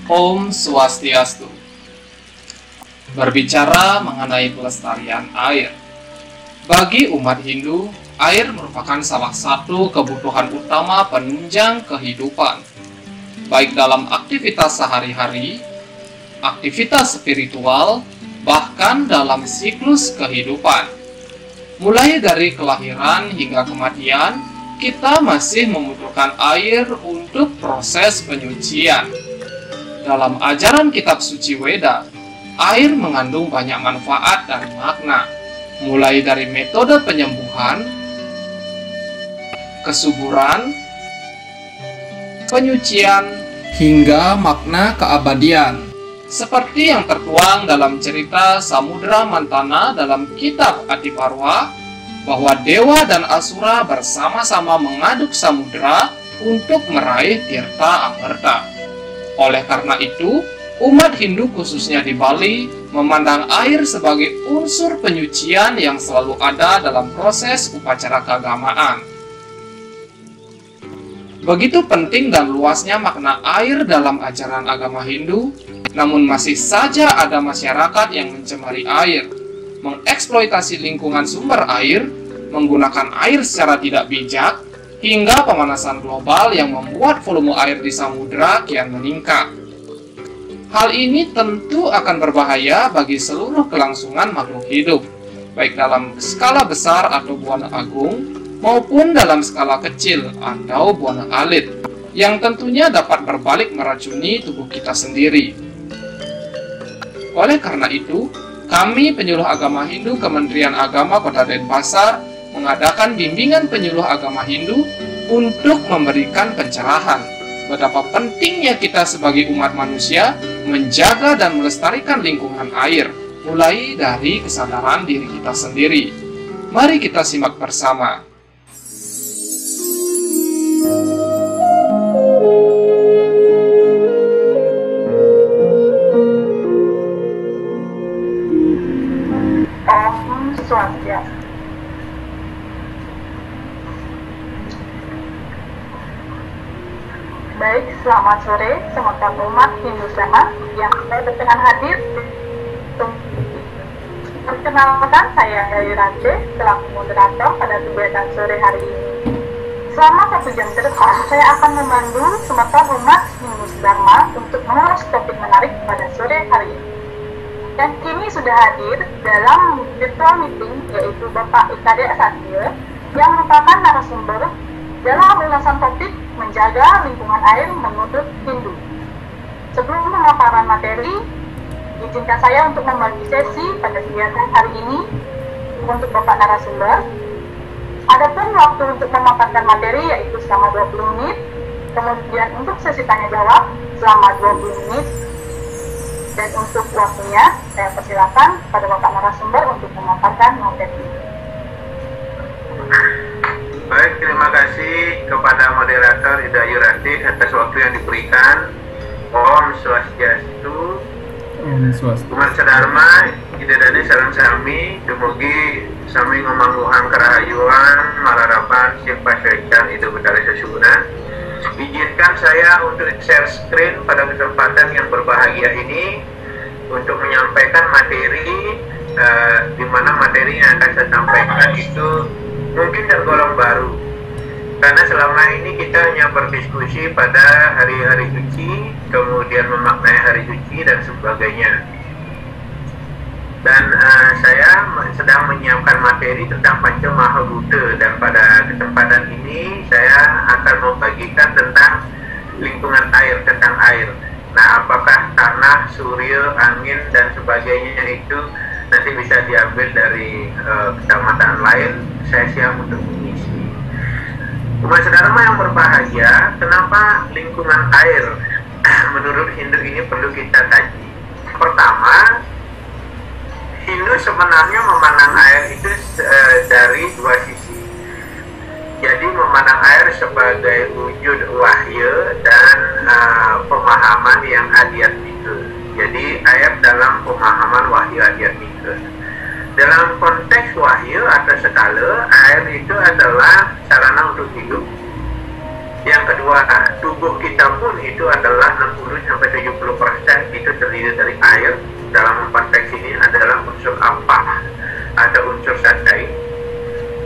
Om Swastiastu. Berbicara mengenai pelestarian air. Bagi umat Hindu, air merupakan salah satu kebutuhan utama penunjang kehidupan, baik dalam aktivitas sehari-hari, aktivitas spiritual, bahkan dalam siklus kehidupan. Mulai dari kelahiran hingga kematian, kita masih membutuhkan air untuk proses penyucian. Dalam ajaran kitab suci Weda, air mengandung banyak manfaat dan makna, mulai dari metode penyembuhan, kesuburan, penyucian, hingga makna keabadian. Seperti yang tertuang dalam cerita Samudra Mantana dalam kitab Adiparwa, bahwa dewa dan asura bersama-sama mengaduk samudra untuk meraih tirta amerta. Oleh karena itu, umat Hindu khususnya di Bali memandang air sebagai unsur penyucian yang selalu ada dalam proses upacara keagamaan. Begitu penting dan luasnya makna air dalam ajaran agama Hindu, namun masih saja ada masyarakat yang mencemari air, mengeksploitasi lingkungan sumber air, menggunakan air secara tidak bijak, hingga pemanasan global yang membuat volume air di samudra kian meningkat. Hal ini tentu akan berbahaya bagi seluruh kelangsungan makhluk hidup, baik dalam skala besar atau buana agung, maupun dalam skala kecil atau buana alit, yang tentunya dapat berbalik meracuni tubuh kita sendiri. Oleh karena itu, kami penyuluh agama Hindu Kementerian Agama Kota Denpasar mengadakan bimbingan penyuluh agama Hindu untuk memberikan pencerahan betapa pentingnya kita sebagai umat manusia menjaga dan melestarikan lingkungan air, mulai dari kesadaran diri kita sendiri. Mari kita simak bersama. Om Swastiastu. Baik, selamat sore semoga umat Hindu sehat yang saya berkenan hadir. Perkenalkan, saya Gayu Rante selaku moderator pada kegiatan sore hari ini. Selama 1 jam ke depan, saya akan memandu semua umat Hindu Dharma untuk mengulas topik menarik pada sore hari ini. Dan kini sudah hadir dalam virtual meeting, yaitu Bapak Ikade Satya, yang merupakan narasumber dalam ulasan topik menjaga lingkungan air menurut Hindu. Sebelum pemaparan materi, izinkan saya untuk membagi sesi pada kegiatan hari ini untuk Bapak narasumber. Adapun waktu untuk memaparkan materi yaitu selama 20 menit, kemudian untuk sesi tanya jawab selama 20 menit, dan untuk waktunya saya persilakan pada Bapak narasumber untuk memaparkan materi. Baik, terima kasih kepada moderator Ida Yuranti atas waktu yang diberikan. Om Swastiastu. Om Swastiastu. Umat Sadharma, Ida Dani Salam Sami, dumugi sami ngomangguhan kerahayuan, mararapan, siapa syaitan, itu betari sesungguhnya. Izinkan saya untuk share screen pada kesempatan yang berbahagia ini untuk menyampaikan materi, di mana materi yang akan saya sampaikan itu mungkin tergolong baru, karena selama ini kita hanya berdiskusi pada hari-hari suci, kemudian memaknai hari suci dan sebagainya. Dan saya sedang menyiapkan materi tentang Panca Maha Buddha, dan pada kesempatan ini saya akan membagikan tentang lingkungan air, tentang air. Nah, apakah tanah, surya, angin, dan sebagainya itu nanti bisa diambil dari kecamatan lain, saya siap untuk mengisi. Umat Dharma yang berbahagia, kenapa lingkungan air menurut Hindu ini perlu kita kaji? Pertama, Hindu sebenarnya memandang air itu dari dua sisi. Jadi memandang air sebagai wujud wahyu dan pemahaman yang adhyatmika. Jadi air dalam pemahaman wahyu adhyatmika. Dalam konteks wahyu atau skala, air itu adalah sarana untuk hidup. Yang kedua, tubuh kita pun itu adalah 60-70% itu terdiri dari air. Dalam konteks ini adalah unsur apa? Ada unsur sadai.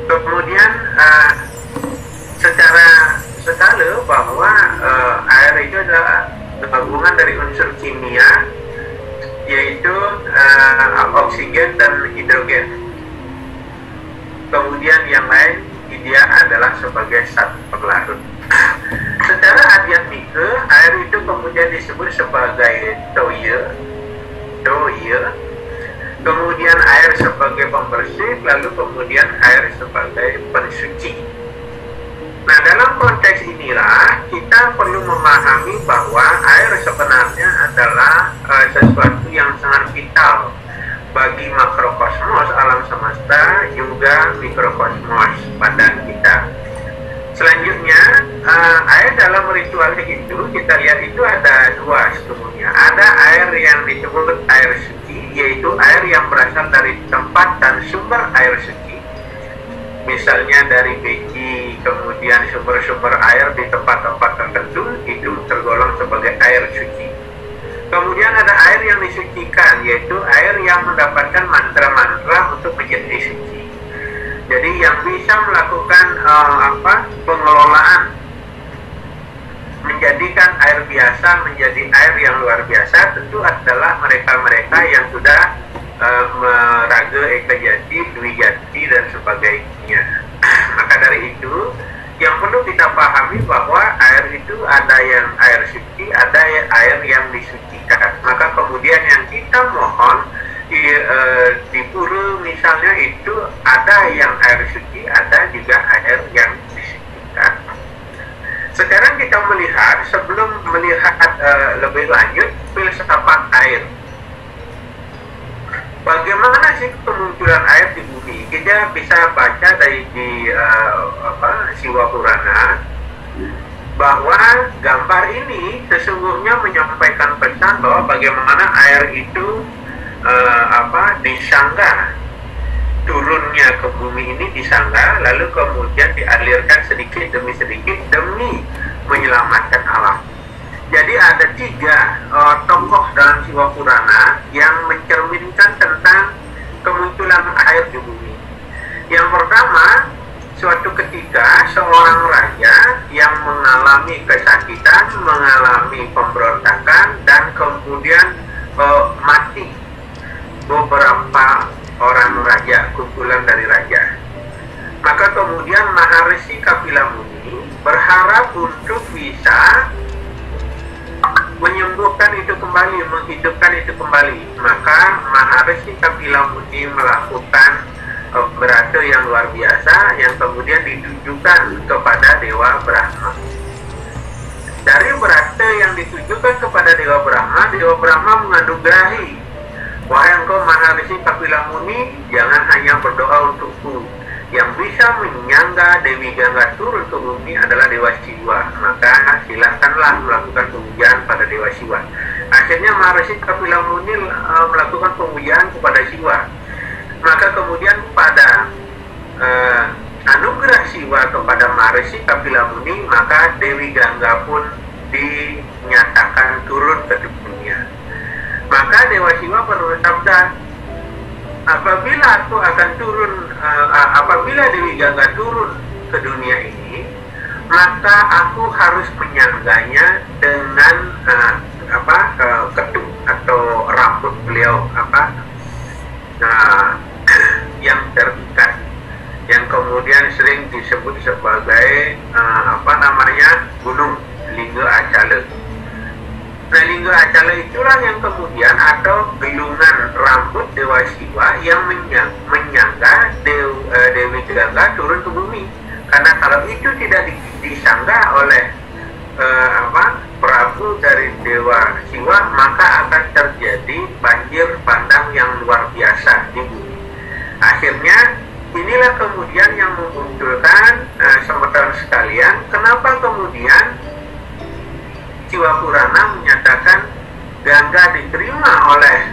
Kemudian secara skala bahwa air itu adalah gabungan dari unsur kimia, yaitu oksigen dan hidrogen. Kemudian yang lain dia adalah sebagai zat pelarut. Secara adiatika, air itu kemudian disebut sebagai toya. Kemudian air sebagai pembersih, lalu kemudian air sebagai pensuci. Nah, dalam konteks inilah kita perlu memahami bahwa air sebenarnya adalah sesuatu yang sangat vital bagi makrokosmos alam semesta, juga mikrokosmos badan kita. Selanjutnya, air dalam ritual Hindu kita lihat itu ada dua sebetulnya. Ada air yang disebut air suci, yaitu air yang berasal dari tempat dan sumber air suci. Misalnya dari biji, kemudian sumber-sumber air di tempat-tempat tertentu itu tergolong sebagai air suci. Kemudian ada air yang disucikan, yaitu air yang mendapatkan mantra-mantra untuk menjadi suci. Jadi yang bisa melakukan pengelolaan menjadikan air biasa menjadi air yang luar biasa tentu adalah mereka-mereka yang sudah meraga eka jati, dwi jati dan sebagainya. Maka dari itu yang perlu kita pahami bahwa air itu ada yang air suci, ada air yang disucikan. Maka kemudian yang kita mohon di pura misalnya itu ada yang air suci, ada juga air yang disucikan. Sekarang kita melihat, sebelum melihat lebih lanjut filsafat air. Bagaimana sih kemunculan air di bumi? Kita bisa baca dari Siwa Purana bahwa gambar ini sesungguhnya menyampaikan pesan bahwa bagaimana air itu disangga, turunnya ke bumi ini disangga, lalu kemudian dialirkan sedikit demi sedikit demi menyelamatkan alam. Jadi ada tiga tokoh dalam Siwa Purana yang mencerminkan tentang kemunculan air di bumi. Yang pertama, suatu ketika seorang raja yang mengalami kesakitan, mengalami pemberontakan, dan kemudian mati beberapa orang raja, kumpulan dari raja. Maka kemudian Maharishi Kapila Muni berharap untuk bisa menyembuhkan itu kembali, menghidupkan itu kembali. Maka Maharishi Kapila Muni melakukan berata yang luar biasa yang kemudian ditujukan kepada Dewa Brahma. Dari berata yang ditujukan kepada Dewa Brahma menganugerahi, wahai engkau Maharishi Kapila Muni, jangan hanya berdoa untukku. Yang bisa menyangga Dewi Gangga turun ke bumi adalah Dewa Siwa. Maka silakanlah melakukan pemujaan pada Dewa Siwa. Akhirnya Maharishi Kapila Muni melakukan pemujaan kepada Siwa. Maka kemudian pada anugerah Siwa kepada Maharishi Kapila Muni, maka Dewi Gangga pun dinyatakan turun ke dunia. Maka Dewa Siwa bersabda, apabila aku akan turun, apabila Dewi Gangga turun ke dunia ini, maka aku harus menyangganya dengan ketuk atau rambut beliau yang terikat, yang kemudian sering disebut sebagai gunung Lingga Acala. Nah, Lingga Acala itulah yang kemudian atau gelungan rambut Dewa Siwa yang menyangga Dewi Gangga turun ke bumi. Karena kalau itu tidak disangga oleh Prabu dari Dewa Siwa, maka akan terjadi banjir bandang yang luar biasa di bumi. Akhirnya inilah kemudian yang memunculkan saudara sekalian, kenapa kemudian Siwa Purana menyatakan Gangga diterima oleh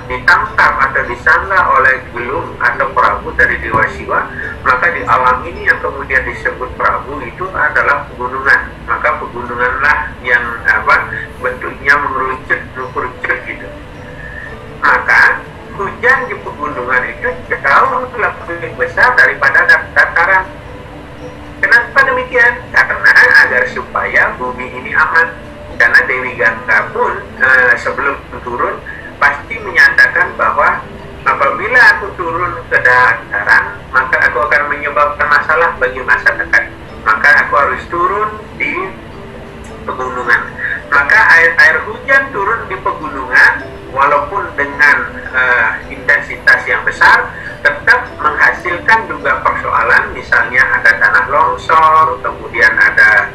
ditangkap atau disangga oleh Gelung atau Prabu dari Dewa Siwa, maka di alam ini yang kemudian disebut Prabu itu adalah pegunungan. Maka pegununganlah yang bentuknya mengerucut gitu. Maka hujan di pegunungan itu jauh lebih besar daripada dataran. Kenapa demikian? Karena agar supaya bumi ini aman. Karena Dewi Gangga pun sebelum turun pasti menyatakan bahwa apabila aku turun ke dataran, maka aku akan menyebabkan masalah bagi masyarakat. Maka aku harus turun di pegunungan. Maka air hujan turun di pegunungan, walaupun dengan intensitas yang besar, tetap menghasilkan juga persoalan. Misalnya ada tanah longsor, kemudian ada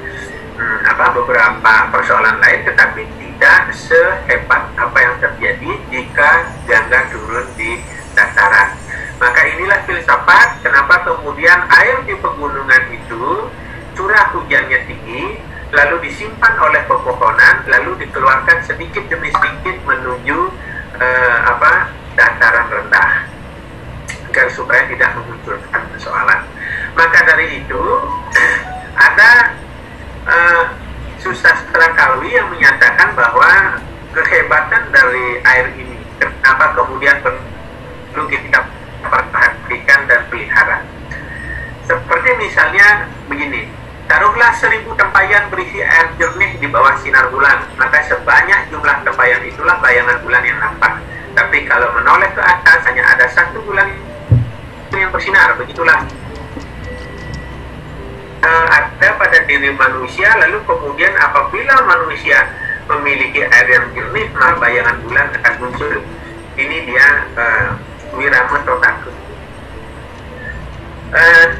beberapa persoalan lain, tetapi tidak sehebat apa yang terjadi jika Gangga turun di dataran. Maka inilah filsafat kenapa kemudian air di pegunungan itu curah hujannya tinggi, lalu disimpan oleh pepohonan, lalu dikeluarkan sedikit demi sedikit menuju dataran rendah, agar supaya tidak memunculkan persoalan. Maka dari itu ada susastra Kalwi yang menyatakan bahwa kehebatan dari air ini, kenapa kemudian perlu kita perhatikan dan pelihara. Seperti misalnya begini, taruhlah 1000 tempayan berisi air jernih di bawah sinar bulan, maka sebanyak jumlah tempayan itulah bayangan bulan yang nampak. Tapi kalau menoleh ke atas hanya ada 1 bulan yang bersinar, begitulah ada pada diri manusia. Lalu kemudian apabila manusia memiliki air yang jernih, maka bayangan bulan akan muncul. Ini dia Wirama Totaku.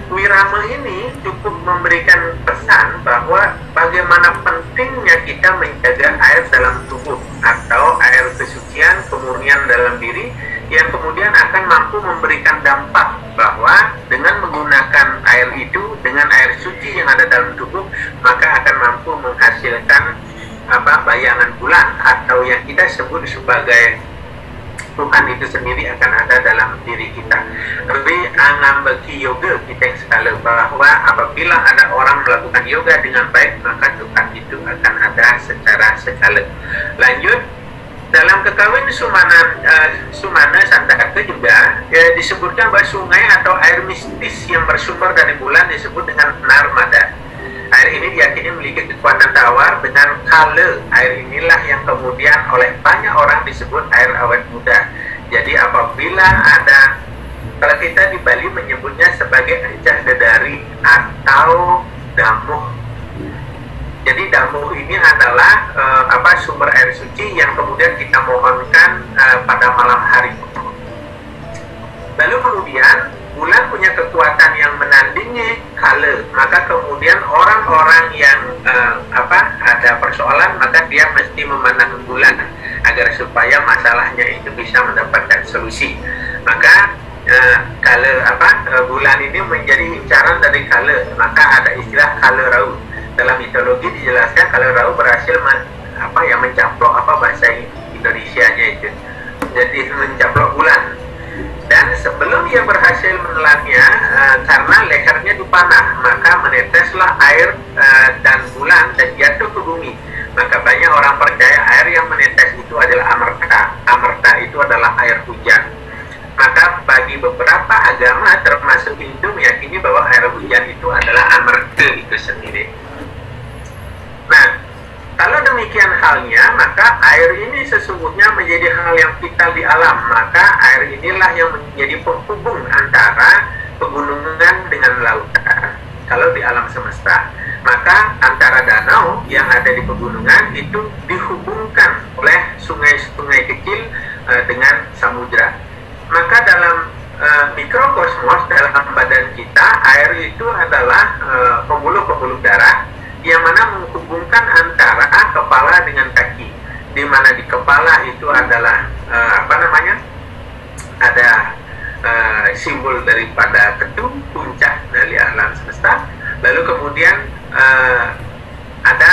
Wirama ini cukup memberikan pesan bahwa bagaimana pentingnya kita menjaga air dalam tubuh atau air kesucian, kemurnian dalam diri, yang kemudian akan mampu memberikan dampak bahwa dengan menggunakan air itu, dengan air suci yang ada dalam tubuh, maka akan mampu menghasilkan bayangan bulan atau yang kita sebut sebagai Tuhan itu sendiri akan ada dalam diri kita. Tapi bagi yoga kita yang sekali bahwa apabila ada orang melakukan yoga dengan baik, maka Tuhan itu akan ada secara sekali. Lanjut, dalam Kekawin Sumana Santaka juga disebutkan bahwa sungai atau air mistis yang bersumber dari bulan disebut dengan Narmada. Air ini diyakini memiliki kekuatan tawar dengan kala. Air inilah yang kemudian oleh banyak orang disebut air awet muda. Jadi apabila ada, kalau kita di Bali menyebutnya sebagai encah dedari atau damuh. Jadi damuh ini adalah sumber air suci yang kemudian kita mohonkan pada malam hari. Lalu kemudian bulan punya kekuatan yang menandingi kala, maka kemudian orang-orang yang ada persoalan, maka dia mesti memandang bulan agar supaya masalahnya itu bisa mendapatkan solusi. Maka bulan ini menjadi incaran dari kala, maka ada istilah kala rau. Dalam mitologi dijelaskan kalau Rau berhasil mencaplok bahasa Indonesianya itu, jadi mencaplok bulan. Dan sebelum ia berhasil menelannya, karena lehernya dipanah, maka meneteslah air dan bulan dan jatuh ke bumi. Maka banyak orang percaya air yang menetes itu adalah amerta. Amerta itu adalah air hujan. Maka bagi beberapa agama termasuk Hindu meyakini bahwa air hujan itu adalah amerta itu sendiri. Nah, kalau demikian halnya, maka air ini sesungguhnya menjadi hal yang vital di alam. Maka air inilah yang menjadi penghubung antara pegunungan dengan lautan. Kalau di alam semesta, maka antara danau yang ada di pegunungan itu dihubungkan oleh sungai-sungai kecil dengan samudra. Maka dalam mikrokosmos, dalam badan kita, air itu adalah pembuluh-pembuluh darah yang mana menghubungkan antara kepala dengan kaki, di mana di kepala itu adalah ada simbol daripada ketum, puncak dari alam semesta. Lalu kemudian ada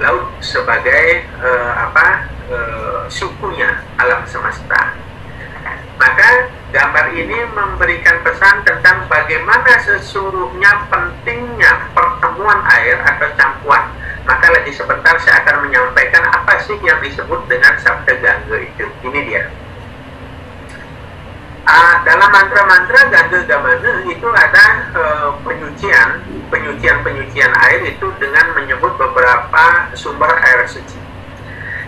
laut sebagai sukunya alam semesta. Maka gambar ini memberikan pesan tentang bagaimana sesungguhnya pentingnya pertemuan air atau campuran. Maka lagi sebentar saya akan menyampaikan apa sih yang disebut dengan Sabda Gangga itu. Ini dia. Dalam mantra-mantra Gangga Gamana itu ada penyucian air itu dengan menyebut beberapa sumber air suci,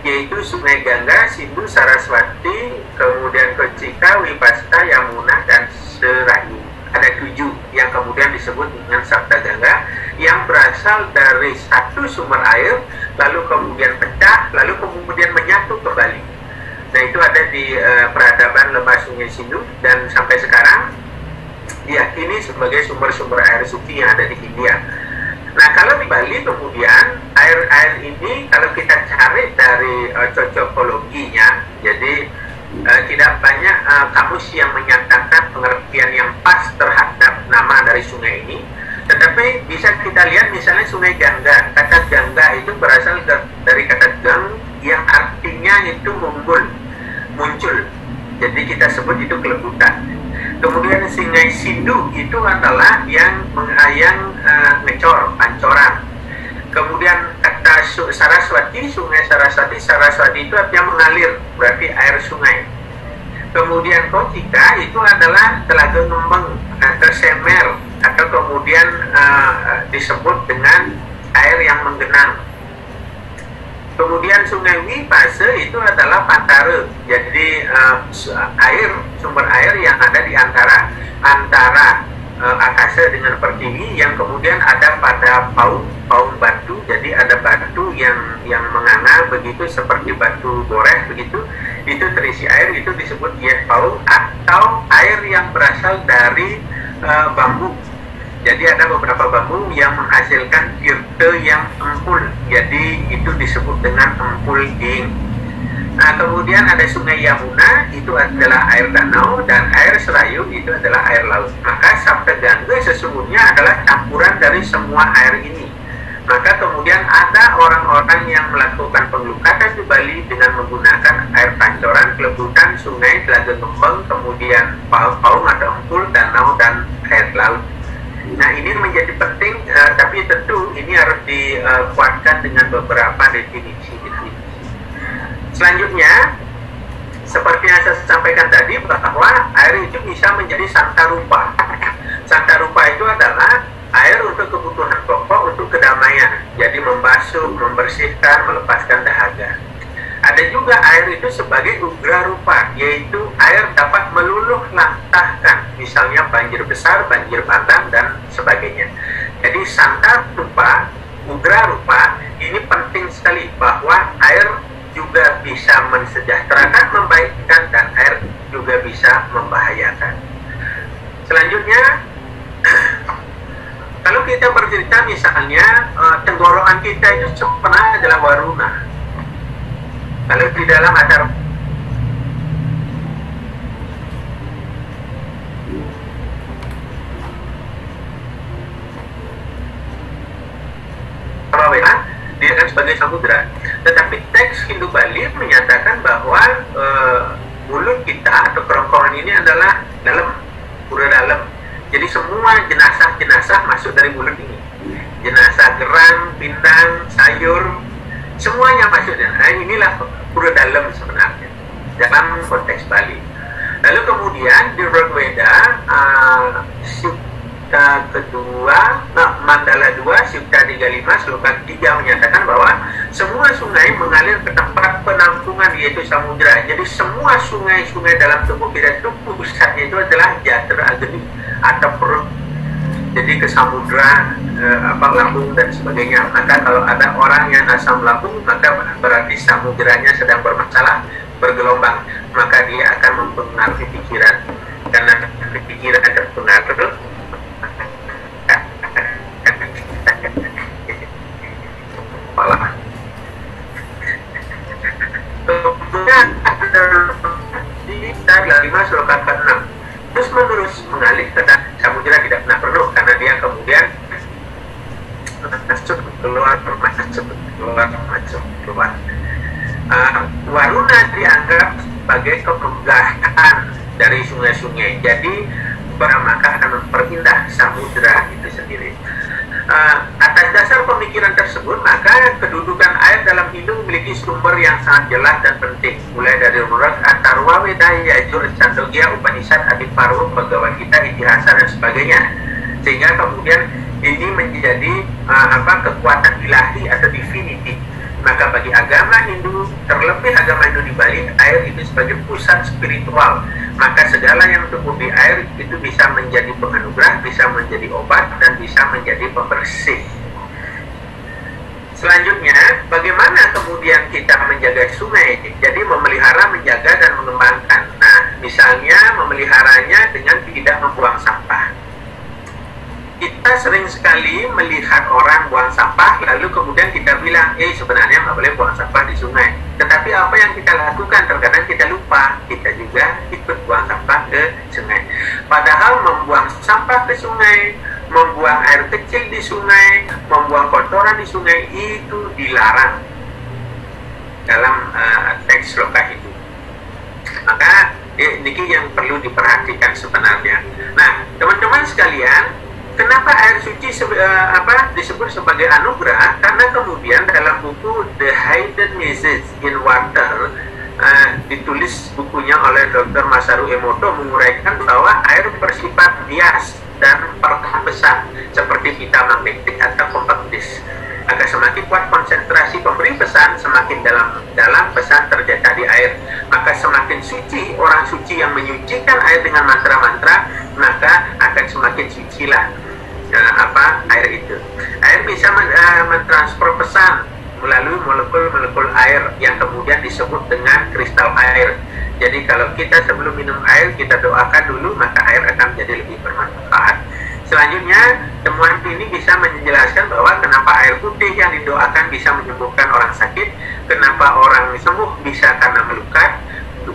yaitu Sungai Gangga, Sindhu, Saraswati, kemudian Kecika, Wipasta, Yamuna, dan Serayu. Ada 7 yang kemudian disebut dengan Sabda Gangga, yang berasal dari satu sumber air, lalu kemudian pecah, lalu kemudian menyatu kembali. Nah, itu ada di peradaban lembah Sungai Sindhu, dan sampai sekarang diyakini sebagai sumber-sumber air suci yang ada di India. Nah, kalau di Bali kemudian air ini kalau kita cari dari cocokologinya, jadi tidak banyak kamus yang menyatakan pengertian yang pas terhadap nama dari sungai ini. Tetapi bisa kita lihat misalnya Sungai Gangga. Kata Gangga itu berasal dari kata gang yang artinya itu muncul. Jadi kita sebut itu kelebutan. Kemudian Sungai Sindhu itu adalah yang ngecor, pancoran. Kemudian kata Saraswati, Sungai Saraswati itu artinya mengalir, berarti air sungai. Kemudian Kocika itu adalah telaga ngembang, tersemer, atau kemudian disebut dengan air yang menggenang. Kemudian Sungai Wipasa itu adalah pantara, jadi sumber air yang ada di antara akasa dengan pertiwi, yang kemudian ada pada paung batu. Jadi ada batu yang menganga begitu seperti batu boreh begitu, itu terisi air, itu disebut paung, atau air yang berasal dari bambu. Jadi ada beberapa bambu yang menghasilkan tirta yang empul, jadi itu disebut dengan empul ding. Nah, kemudian ada Sungai Yamuna, itu adalah air danau, dan air Serayu itu adalah air laut. Maka Sabda Gangga sesungguhnya adalah campuran dari semua air ini. Maka kemudian ada orang-orang yang melakukan pengelukatan di Bali dengan menggunakan air pancoran, kelebutan, sungai, telaga ngembang, kemudian paung atau empul, danau, dan air laut. Nah, ini menjadi penting, tapi tentu ini harus dikuatkan dengan beberapa definisi. Selanjutnya, seperti yang saya sampaikan tadi, bahwa air itu bisa menjadi santarupa. Santarupa itu adalah air untuk kebutuhan pokok, untuk kedamaian. Jadi membasuh, membersihkan, melepaskan dahaga. Ada juga air itu sebagai ugra rupa, yaitu air dapat meluluh lantahkan, misalnya banjir besar, banjir bandang, dan sebagainya. Jadi santar rupa, ugra rupa, ini penting sekali, bahwa air juga bisa mensejahterakan, membaikkan, dan air juga bisa membahayakan. Selanjutnya, kalau kita bercerita misalnya tenggorokan kita itu sebenarnya adalah waruna. Kalau di dalam acara dia kan sebagai samudra, tetapi teks Hindu Bali menyatakan bahwa mulut kita atau kerongkongan ini adalah dalam, pura dalam. Jadi semua jenazah masuk dari mulut ini. Jenazah gerang, pindang, sayur, semuanya masuk. Nah, inilah pura dalam sebenarnya dalam konteks Bali. Lalu kemudian di Rigveda Sukta kedua, Mandala 2, Sukta 35, Sloka 3 menyatakan bahwa semua sungai mengalir ke tempat penampungan, yaitu samudra. Jadi semua sungai-sungai dalam tubuh kita itu pusatnya itu adalah jatra agni atau perut. Jadi ke samudra, lambung dan sebagainya. Maka kalau ada orang yang asam lambung, maka berarti samudranya sedang bermasalah, bergelombang. Maka dia akan mempengaruhi pikiran. Karena pikiran terpengaruh, kepala. Kemudian ada di Tari 5 Sloka 6. Terus menerus mengalir ke samudra tidak pernah penuh, karena dia kemudian masuk keluar masuk, keluar masuk, keluar. Waruna dianggap sebagai kemegahan dari sungai-sungai. Jadi maka akan memperindah samudra itu sendiri. Atas dasar pemikiran tersebut, maka kedudukan air dalam Hindu memiliki sumber yang sangat jelas dan penting, mulai dari Rurak, Atharva Veda, Yajur, Chandogya, Upanishad, Adiparwa, Bhagavad Gita, Itihasa dan sebagainya. Sehingga kemudian ini menjadi kekuatan ilahi atau divinity. Maka bagi agama Hindu, terlebih agama Hindu di Bali, air itu sebagai pusat spiritual. Maka segala yang tumbuh di air itu bisa menjadi penganugerah, bisa menjadi obat, dan bisa menjadi pembersih. Selanjutnya, bagaimana kemudian kita menjaga sungai? Jadi memelihara, menjaga, dan mengembangkan. Nah, misalnya memeliharanya dengan tidak membuang sampah. Kita sering sekali melihat orang buang sampah, lalu kemudian kita bilang, sebenarnya nggak boleh buang sampah di sungai. Tetapi apa yang kita lakukan, terkadang kita lupa, kita juga ikut buang sampah ke sungai. Padahal membuang sampah ke sungai, membuang air kecil di sungai, membuang kotoran di sungai, itu dilarang dalam teks loka itu. Maka ini yang perlu diperhatikan sebenarnya. Nah, teman-teman sekalian, kenapa air suci disebut sebagai anugerah? Karena kemudian dalam buku The Hidden Message in Water, ditulis bukunya oleh Dr. Masaru Emoto, menguraikan bahwa air bersifat bias dan pertahan seperti pita magnetik atau compact disc. Agar semakin kuat konsentrasi pemberi pesan, semakin dalam pesan terjadi di air. Maka semakin suci orang suci yang menyucikan air dengan mantra-mantra, maka akan semakin sucilah air itu. Air bisa mentransfer pesan melalui molekul-molekul air yang kemudian disebut dengan kristal air. Jadi kalau kita sebelum minum air, kita doakan dulu, maka air akan menjadi lebih bermanfaat. Selanjutnya, temuan ini bisa menjelaskan bahwa kenapa air putih yang didoakan bisa menyembuhkan orang sakit, kenapa orang sembuh bisa karena melukat,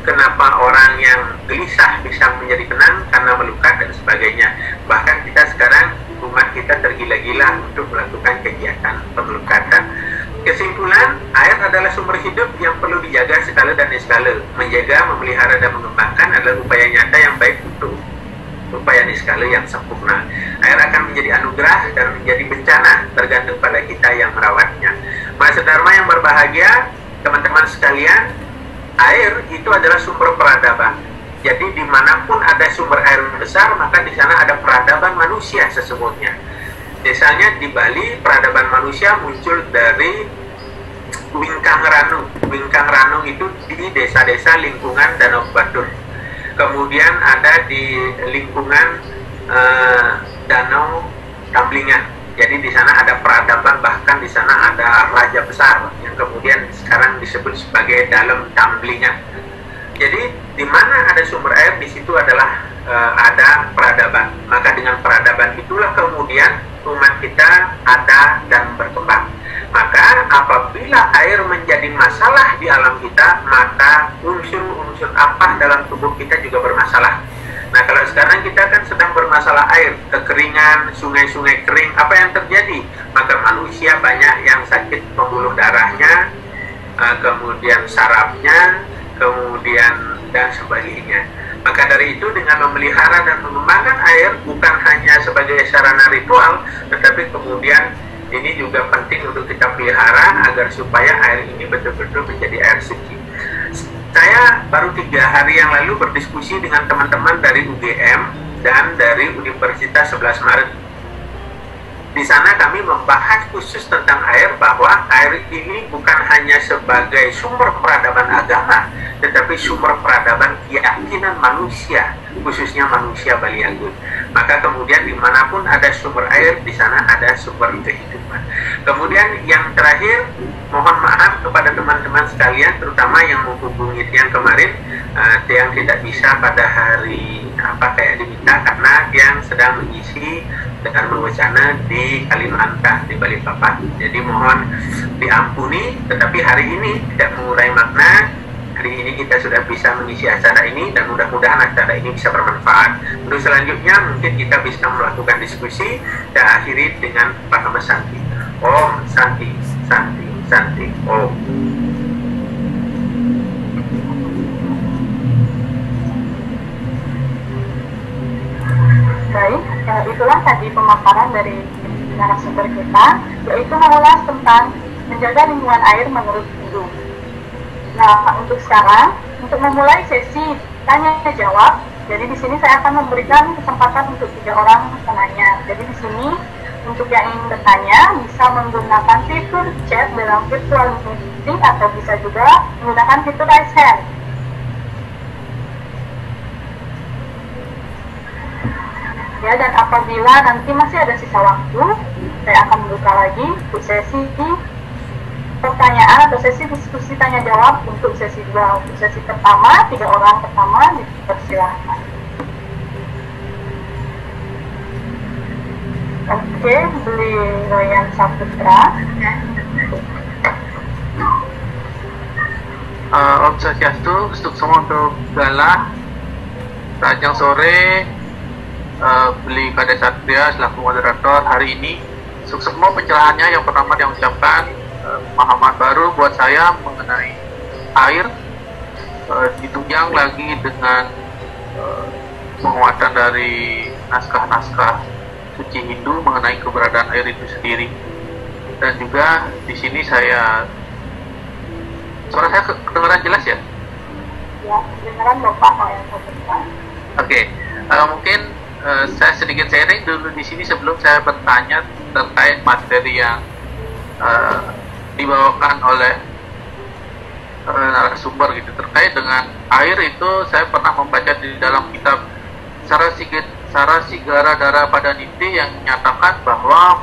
kenapa orang yang gelisah bisa menjadi tenang karena melukat, dan sebagainya. Bahkan kita sekarang, umat kita tergila-gila untuk melakukan kegiatan pemelukatan. Kesimpulan, air adalah sumber hidup yang perlu dijaga sekala dan niskala. Menjaga, memelihara, dan mengembangkan adalah upaya nyata yang baik untuk upaya niskala yang sempurna. Air akan menjadi anugerah dan menjadi bencana, tergantung pada kita yang merawatnya. Masa Dharma yang berbahagia, teman-teman sekalian, air itu adalah sumber peradaban. Jadi dimanapun ada sumber air besar, maka di sana ada peradaban manusia sesungguhnya. Misalnya di Bali, peradaban manusia muncul dari Wingkang Ranung. Wingkang Ranung itu di desa-desa lingkungan Danau Batur. Kemudian ada di lingkungan Danau Tamblingan. Jadi di sana ada peradaban, bahkan di sana ada raja besar yang kemudian sekarang disebut sebagai Dalam Tamblingan. Jadi di mana ada sumber air, di situ adalah ada peradaban. Maka dengan peradaban itulah kemudian umat kita ada dan berkembang. Maka apabila air menjadi masalah di alam kita, maka unsur-unsur apa dalam tubuh kita juga bermasalah. Nah, kalau sekarang kita kan sedang bermasalah air, kekeringan, sungai-sungai kering, apa yang terjadi? Maka manusia banyak yang sakit pembuluh darahnya, kemudian sarafnya, kemudian dan sebagainya. Maka dari itu, dengan memelihara dan mengembangkan air bukan hanya sebagai sarana ritual, tetapi kemudian ini juga penting untuk kita pelihara agar supaya air ini betul-betul menjadi air suci. Saya baru 3 hari yang lalu berdiskusi dengan teman-teman dari UGM dan dari Universitas 11 Maret. Di sana kami membahas khusus tentang air, bahwa air ini bukan hanya sebagai sumber peradaban agama, tetapi sumber peradaban keyakinan manusia, khususnya manusia Baliagung. Maka kemudian dimanapun ada sumber air, di sana ada sumber kehidupan. Kemudian yang terakhir, mohon maaf kepada teman-teman sekalian, terutama yang menghubungi yang kemarin, yang tidak bisa pada hari kayak diminta, karena yang sedang mengisi dengan wacana di Kalimantan, di Balikpapan. Jadi mohon diampuni, tetapi hari ini tidak mengurai makna. Hari ini kita sudah bisa mengisi acara ini, dan mudah-mudahan acara ini bisa bermanfaat. Untuk selanjutnya mungkin kita bisa melakukan diskusi dan akhiri dengan pemesan kita. Om Santi, Santi, Santi, Om. Baik, itulah tadi pemaparan dari narasumber kita, yaitu mengulas tentang menjaga lingkungan air menurut Hindu. Nah, untuk sekarang, untuk memulai sesi tanya jawab, jadi di sini saya akan memberikan kesempatan untuk 3 orang penanya. Jadi di sini untuk yang ingin bertanya bisa menggunakan fitur chat dalam virtual meeting atau bisa juga menggunakan fitur raise hand. Ya, dan apabila nanti masih ada sisa waktu, saya akan membuka lagi untuk sesi pertanyaan atau sesi diskusi tanya jawab untuk sesi 2. Untuk sesi pertama, 3 orang pertama dipersilahkan. Oke, beli Royan Saputra. Om Swastiastu, semua untuk Galah, Rajang Sore, beli Kade Satria selaku moderator hari ini. Semua pencerahannya yang pertama yang ucapkan pemahaman baru buat saya mengenai air, ditunjang lagi dengan penguatan dari naskah-naskah suci Hindu mengenai keberadaan air itu sendiri. Dan juga di sini suara saya kedengaran jelas ya? Ya, kedengaran Bapak yang Saputra. Oke, mungkin saya sedikit sharing dulu di sini sebelum saya bertanya terkait materi yang dibawakan oleh narasumber gitu. Terkait dengan air itu saya pernah membaca di dalam kitab Sarasigara Dara Padaniti yang menyatakan bahwa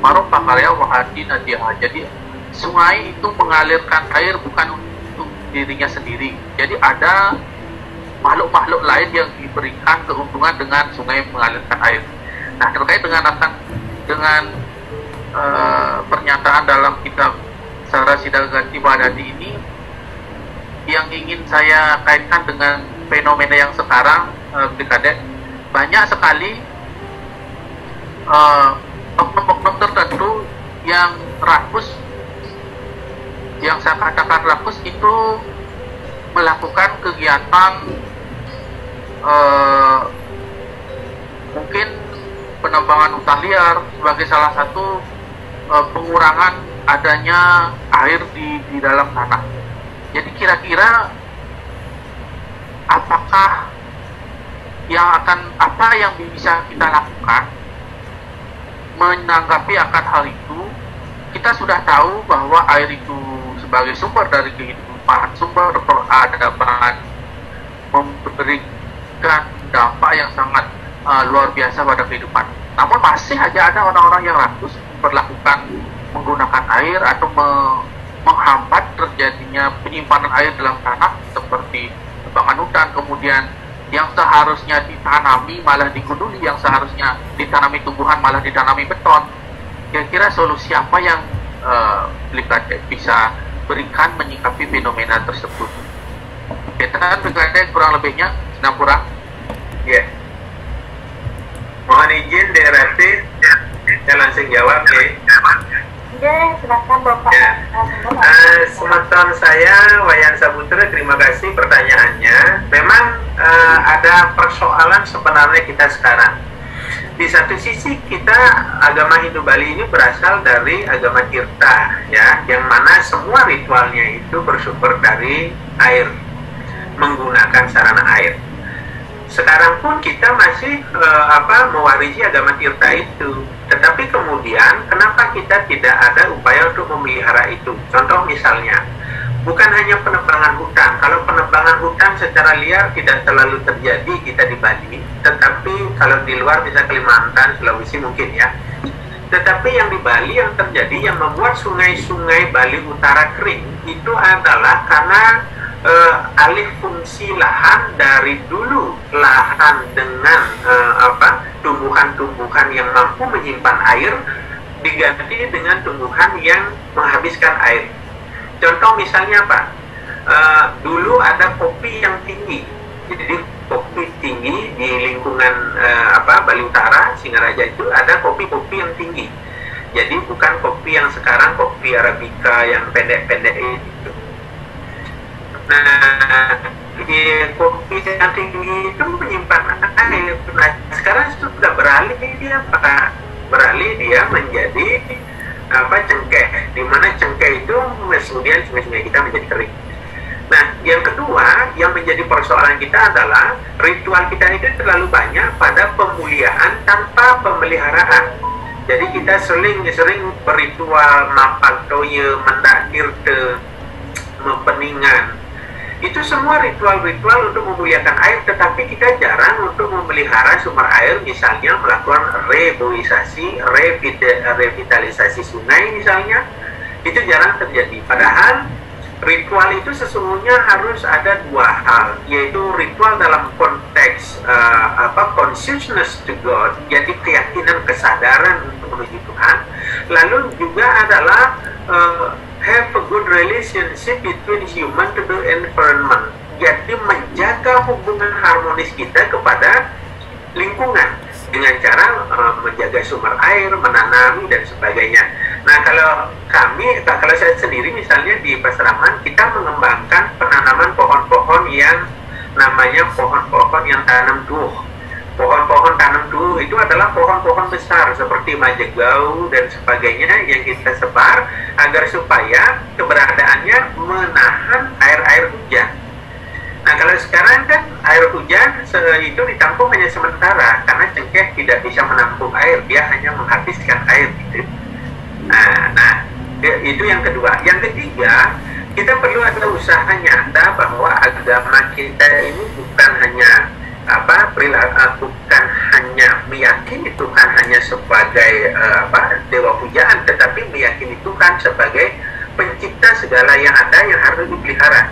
Maropakarya Wahadi Nadiah. Jadi sungai itu mengalirkan air bukan untuk dirinya sendiri. Jadi ada makhluk-makhluk lain yang diberikan keuntungan dengan sungai mengalirkan air. Nah, terkait dengan pernyataan dalam kitab Sarasigara Padaniti ini yang ingin saya kaitkan dengan fenomena yang sekarang, Kadek, banyak sekali oknum-oknum tertentu yang rakus, yang saya katakan rakus itu melakukan kegiatan mungkin penebangan hutan liar sebagai salah satu pengurangan adanya air di dalam tanah. Jadi kira-kira apa yang bisa kita lakukan menanggapi akan hal itu? Kita sudah tahu bahwa air itu sebagai sumber dari kehidupan, sumber peradaban, memberikan dampak yang sangat luar biasa pada kehidupan. Namun masih aja ada orang-orang yang rakus menggunakan air atau menghambat terjadinya penyimpanan air dalam tanah seperti tebangan hutan, kemudian yang seharusnya ditanami malah digunduli, yang seharusnya ditanami tumbuhan malah ditanami beton. Kira-kira solusi apa yang Blikade bisa berikan menyikapi fenomena tersebut? Kita Blikade kurang lebihnya Sinapura. Ya. Mohon izin DRT, saya langsung jawab ya. Oke, silakan Bapak. Ya. Semeton saya Wayan Saputra, terima kasih pertanyaannya. Memang ada persoalan sebenarnya kita sekarang. Di satu sisi kita agama Hindu Bali ini berasal dari agama Tirta, ya, yang mana semua ritualnya itu bersumber dari air, menggunakan sarana air. Sekarang pun kita masih mewarisi agama Tirta itu. Tetapi kemudian kenapa kita tidak ada upaya untuk memelihara itu? Contoh misalnya, bukan hanya penebangan hutan. Kalau penebangan hutan secara liar tidak terlalu terjadi kita di Bali, tetapi kalau di luar bisa Kalimantan, Sulawesi mungkin ya. Tetapi yang di Bali yang terjadi, yang membuat sungai-sungai Bali Utara kering itu adalah karena alih fungsi lahan dari dulu lahan dengan tumbuhan-tumbuhan yang mampu menyimpan air diganti dengan tumbuhan yang menghabiskan air. Contoh misalnya apa? Dulu ada kopi yang tinggi, jadi kopi tinggi di lingkungan Bali Utara, Singaraja itu ada kopi-kopi yang tinggi. Jadi bukan kopi yang sekarang, kopi Arabica yang pendek-pendek itu. Nah, kopi yang tinggi itu menyimpan air. Nah, sekarang sudah beralih dia menjadi cengkeh, di mana cengkeh itu kemudian sungai-sungai kita menjadi kering. Nah, yang kedua yang menjadi persoalan kita adalah ritual kita itu terlalu banyak pada pemuliaan tanpa pemeliharaan. Jadi kita sering berritual mapaktoye, mendakirte, mempeningan. Itu semua ritual-ritual untuk memuliakan air, tetapi kita jarang untuk memelihara sumber air, misalnya melakukan reboisasi, revitalisasi sungai misalnya. Itu jarang terjadi. Padahal ritual itu sesungguhnya harus ada dua hal, yaitu ritual dalam konteks consciousness to God, jadi keyakinan, kesadaran untuk menuju Tuhan. Lalu juga adalah have a good relationship between human to the environment, jadi menjaga hubungan harmonis kita kepada lingkungan dengan cara menjaga sumber air, menanami dan sebagainya. Nah, kalau saya sendiri misalnya di Pasraman, kita mengembangkan penanaman pohon-pohon yang namanya pohon-pohon yang tanam duh. Pohon-pohon tanam duh itu adalah pohon-pohon besar seperti majegau dan sebagainya yang kita sebar agar supaya keberadaannya menahan air-air hujan. Nah, kalau sekarang kan air hujan itu ditampung hanya sementara karena cengkeh tidak bisa menampung air, dia hanya menghabiskan air gitu. Nah, itu yang kedua. Yang ketiga, kita perlu ada usaha nyata bahwa agama kita ini bukan hanya bukan hanya meyakini Tuhan hanya sebagai dewa pujaan, tetapi meyakini Tuhan sebagai pencipta segala yang ada yang harus dipelihara.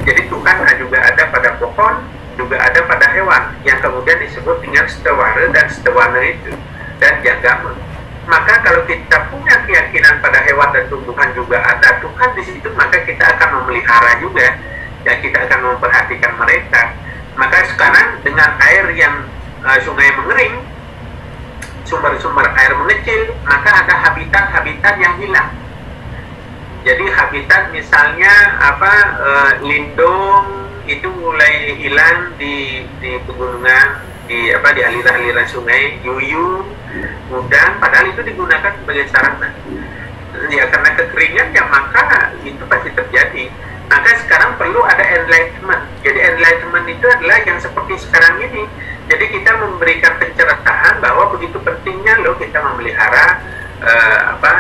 Jadi Tuhan juga ada pada pohon, juga ada pada hewan yang kemudian disebut dengan stewara dan stewana itu dan jagama. Maka kalau kita punya keyakinan pada hewan dan tumbuhan juga ada Tuhan di situ, maka kita akan memelihara juga dan kita akan memperhatikan mereka. Maka sekarang dengan air yang sungai mengering, sumber-sumber air mengecil, maka ada habitat-habitat yang hilang. Jadi habitat misalnya lindung itu mulai hilang di pegunungan, di aliran-aliran sungai, yuyu, udang, padahal itu digunakan sebagai sarana. Ya karena kekeringan ya maka itu pasti terjadi. Maka sekarang perlu ada enlightenment. Jadi enlightenment itu adalah yang seperti sekarang ini. Jadi kita memberikan pencerahan bahwa begitu pentingnya loh kita memelihara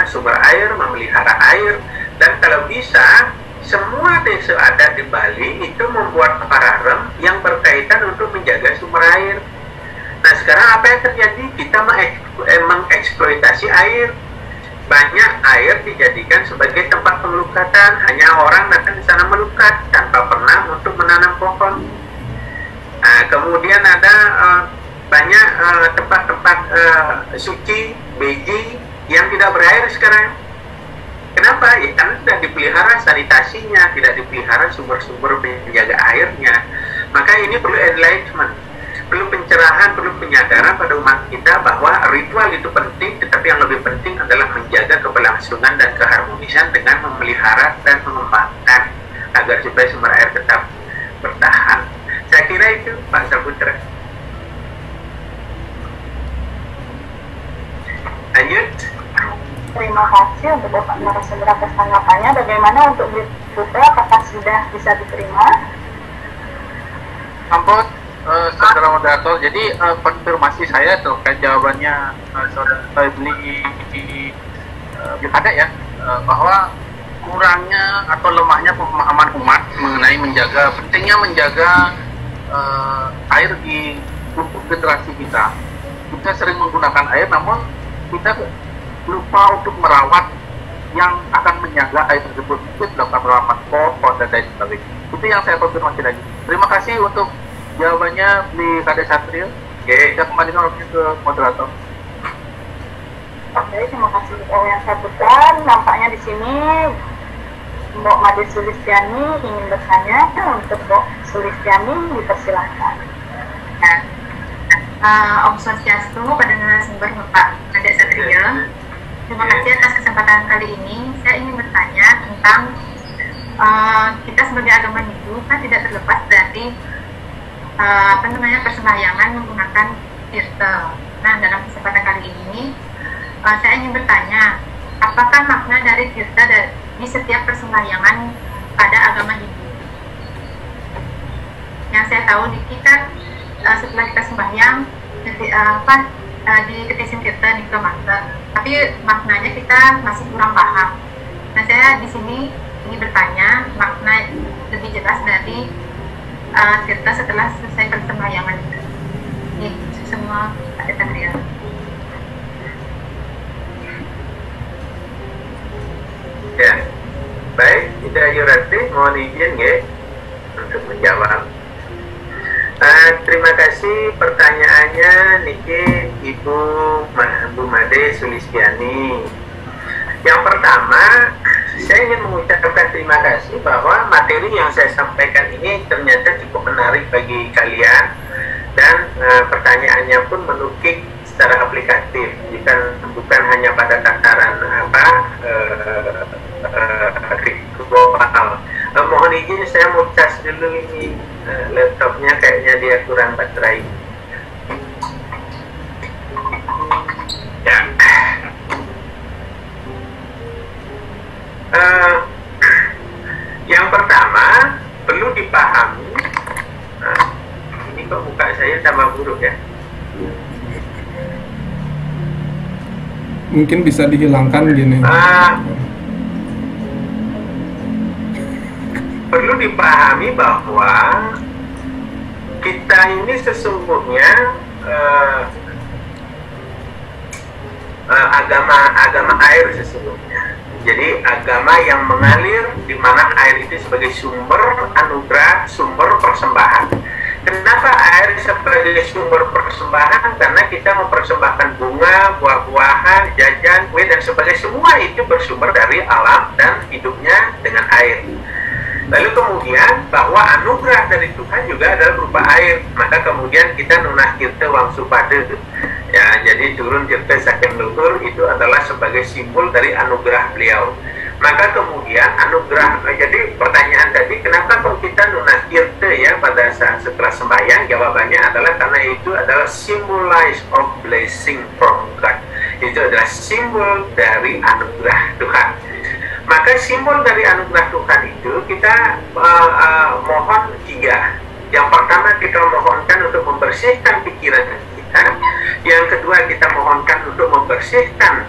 sumber air, memelihara air, dan kalau bisa semua desa adat di Bali itu membuat pararem yang berkaitan untuk menjaga sumber air. Nah sekarang apa yang terjadi? Kita mengeksploitasi air. Banyak air dijadikan sebagai tempat pelukatan, hanya orang datang di sana melukat tanpa pernah untuk menanam pohon. Nah, kemudian ada banyak tempat-tempat suci, beji yang tidak berair sekarang. Kenapa? Ya karena tidak dipelihara sanitasinya, tidak dipelihara sumber-sumber penjaga airnya. Maka ini perlu enlightenment, perlu pencerahan, perlu penyadaran pada umat kita bahwa ritual itu penting, tetapi yang lebih penting adalah menjaga keberlangsungan dan keharmonisan dengan memelihara dan mengembangkan agar supaya sumber air tetap bertahan. Saya kira itu, Pak Saputra. Lanjut. Terima kasih untuk Bapak narasumber atas tanggapannya. Bagaimana untuk berikutnya, apakah sudah bisa diterima? Ampun, saudara moderator, jadi konfirmasi saya terkait jawabannya saudara beli ada ya, bahwa kurangnya atau lemahnya pemahaman umat mengenai pentingnya menjaga air di untuk generasi kita. Kita sering menggunakan air, namun kita lupa untuk merawat yang akan menjaga air tersebut. Itu dalam merawat pohon dan lain sebagainya. Itu yang saya konfirmasi lagi. Terima kasih untuk jawabannya di Kades Satrio. Oke, saya kembalikan waktu ke moderator. Oke, terima kasih yang saya bukan. Nampaknya di sini Mbok Made Sulistiani ingin bertanya. Untuk Mbok Sulistiani dipersilahkan. Om Swastiastu pada narasumber Bapak Kades Satrio. Terima kasih atas kesempatan kali ini. Saya ingin bertanya tentang kita sebagai agama Hindu kan tidak terlepas dari persembahyangan menggunakan tirta. Nah, dalam kesempatan kali ini saya ingin bertanya, apakah makna dari tirta di setiap persembahyangan pada agama Hindu? Yang saya tahu di kita setelah kita sembahyang diketisin tirta di Mata, tapi maknanya kita masih kurang paham. Nah, saya di sini ingin bertanya makna lebih jelas dari tirta setelah selesai persembahyangan itu. Ini semua ada tanda. Ya, baik, Ida Yurati, mohon izin ya untuk menjawab. Terima kasih pertanyaannya Niki Ibu Bu Made Sulistiani. Yang pertama, saya ingin mengucapkan terima kasih bahwa materi yang saya sampaikan ini ternyata cukup menarik bagi kalian dan pertanyaannya pun menukik secara aplikatif, bukan hanya pada tataran global. Mohon izin saya mau cas dulu ini laptopnya, kayaknya dia kurang baterai. Ya. Yang pertama perlu dipahami. Ini kok muka saya tambah buruk ya. Mungkin bisa dihilangkan gini. Perlu dipahami bahwa kita ini sesungguhnya agama air sesungguhnya. Jadi agama yang mengalir di mana air itu sebagai sumber anugerah, sumber persembahan. Kenapa air sebagai sumber persembahan? Karena kita mempersembahkan bunga, buah-buahan, jajan, kue dan sebagainya. Semua itu bersumber dari alam dan hidupnya dengan air. Lalu kemudian bahwa anugerah dari Tuhan juga adalah berupa air. Maka kemudian kita nunah tirta wang supade. Ya, jadi turun tirta saking luhur itu adalah sebagai simbol dari anugerah beliau. Maka kemudian anugerah, jadi pertanyaan tadi kenapa kok kita nunah tirta ya pada saat setelah sembahyang? Jawabannya adalah karena itu adalah symbolize of blessing from God. Itu adalah simbol dari anugerah Tuhan. Maka simbol dari anugerah Tuhan itu kita mohon tiga. Yang pertama kita mohonkan untuk membersihkan pikiran kita. Yang kedua kita mohonkan untuk membersihkan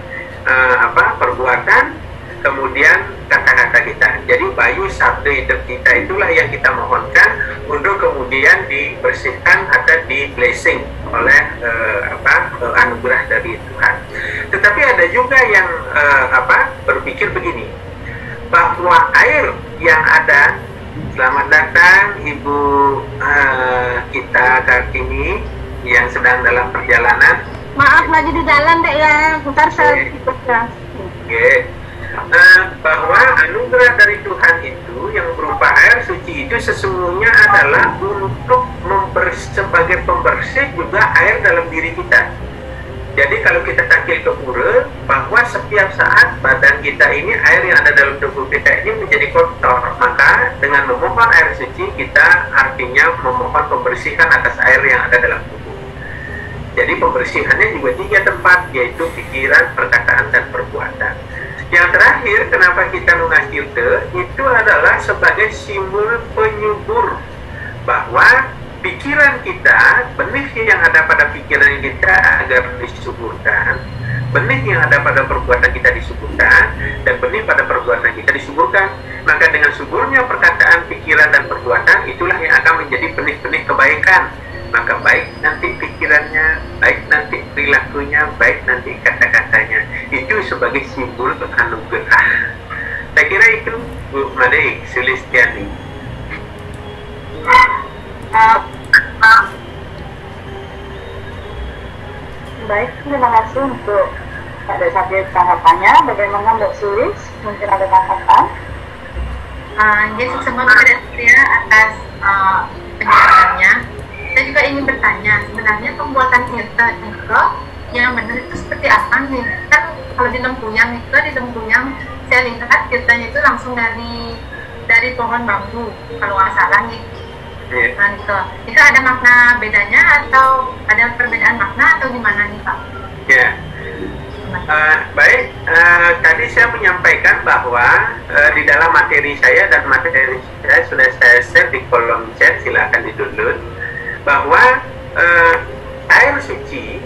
perbuatan, kemudian kata-kata kita. Jadi bayu sabda hidup kita itulah yang kita mohonkan untuk kemudian dibersihkan atau di blessing oleh anugerah dari Tuhan. Tetapi ada juga yang berpikir begini, bahwa air yang ada, selamat datang Ibu kita Kartini yang sedang dalam perjalanan. Maaf lagi di jalan dek ya, bentar saya bahwa anugerah dari Tuhan itu yang berupa air suci itu sesungguhnya adalah untuk sebagai pembersih juga air dalam diri kita. Jadi kalau kita takil ke pura, bahwa setiap saat badan kita ini, air yang ada dalam tubuh kita ini menjadi kotor, maka dengan memohon air suci kita artinya memohon pembersihan atas air yang ada dalam tubuh. Jadi pembersihannya juga tiga tempat, yaitu pikiran, perkataan, dan perbuatan. Yang terakhir, kenapa kita nunah tirta, itu adalah sebagai simbol penyubur bahwa pikiran kita, benih yang ada pada pikiran kita agar disuburkan, benih yang ada pada perbuatan kita disuburkan, dan benih pada perbuatan kita disuburkan. Maka dengan suburnya perkataan, pikiran, dan perbuatan, itulah yang akan menjadi benih-benih kebaikan. Maka baik nanti pikirannya, baik nanti perilakunya, baik nanti kata-katanya. Itu sebagai simbol anugerah. Saya kira itu Bu Made Sulistiani. Baik, terima kasih untuk ada satu tanggapannya. Bagaimana Mbak Sulis? Mungkin ada tanggapan? Jadi semua terima atas penjelasannya. Saya juga ingin bertanya, sebenarnya pembuatan tirta itu yang benar itu seperti apa nih? Kan kalau di Lempuyang itu, di Lempuyang saya lihat ceritanya itu langsung dari pohon bambu kalau nggak salah nih. Nah gitu. Itu ada makna bedanya atau ada perbedaan makna atau gimana nih Pak? Ya. Baik, tadi saya menyampaikan bahwa di dalam materi saya dan materi saya sudah saya share di kolom chat, silakan di-download, bahwa air suci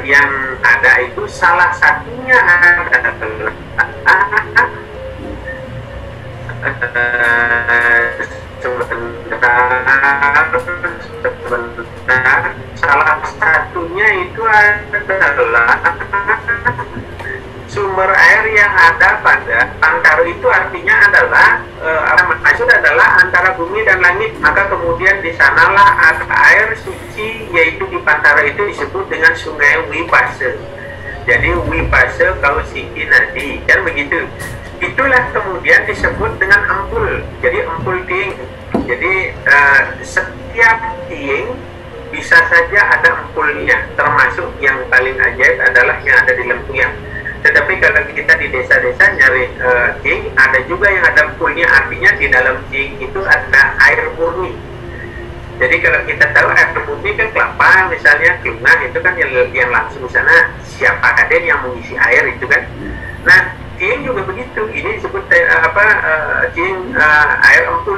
yang ada itu salah satunya adalah salah satunya itu adalah sumber air yang ada pada Pantaro. Itu artinya adalah maksud adalah antara bumi dan langit, maka kemudian di sanalah ada air suci, yaitu di Pantaro itu disebut dengan Sungai Wipase. Jadi Wipase Kausiki Nadi, kan begitu. Itulah kemudian disebut dengan ampul. Jadi ampul ting. Jadi setiap ting bisa saja ada ampulnya, termasuk yang paling ajaib adalah yang ada di Lempuyang. Tetapi kalau kita di desa-desa nyari ting, ada juga yang ada ampulnya, artinya di dalam ting itu ada air murni. Jadi kalau kita tahu air murni kan kelapa misalnya, kelungah itu kan yang langsung di sana, siapa aden yang mengisi air itu kan. Nah, ting juga begitu, ini disebut ting air ampul.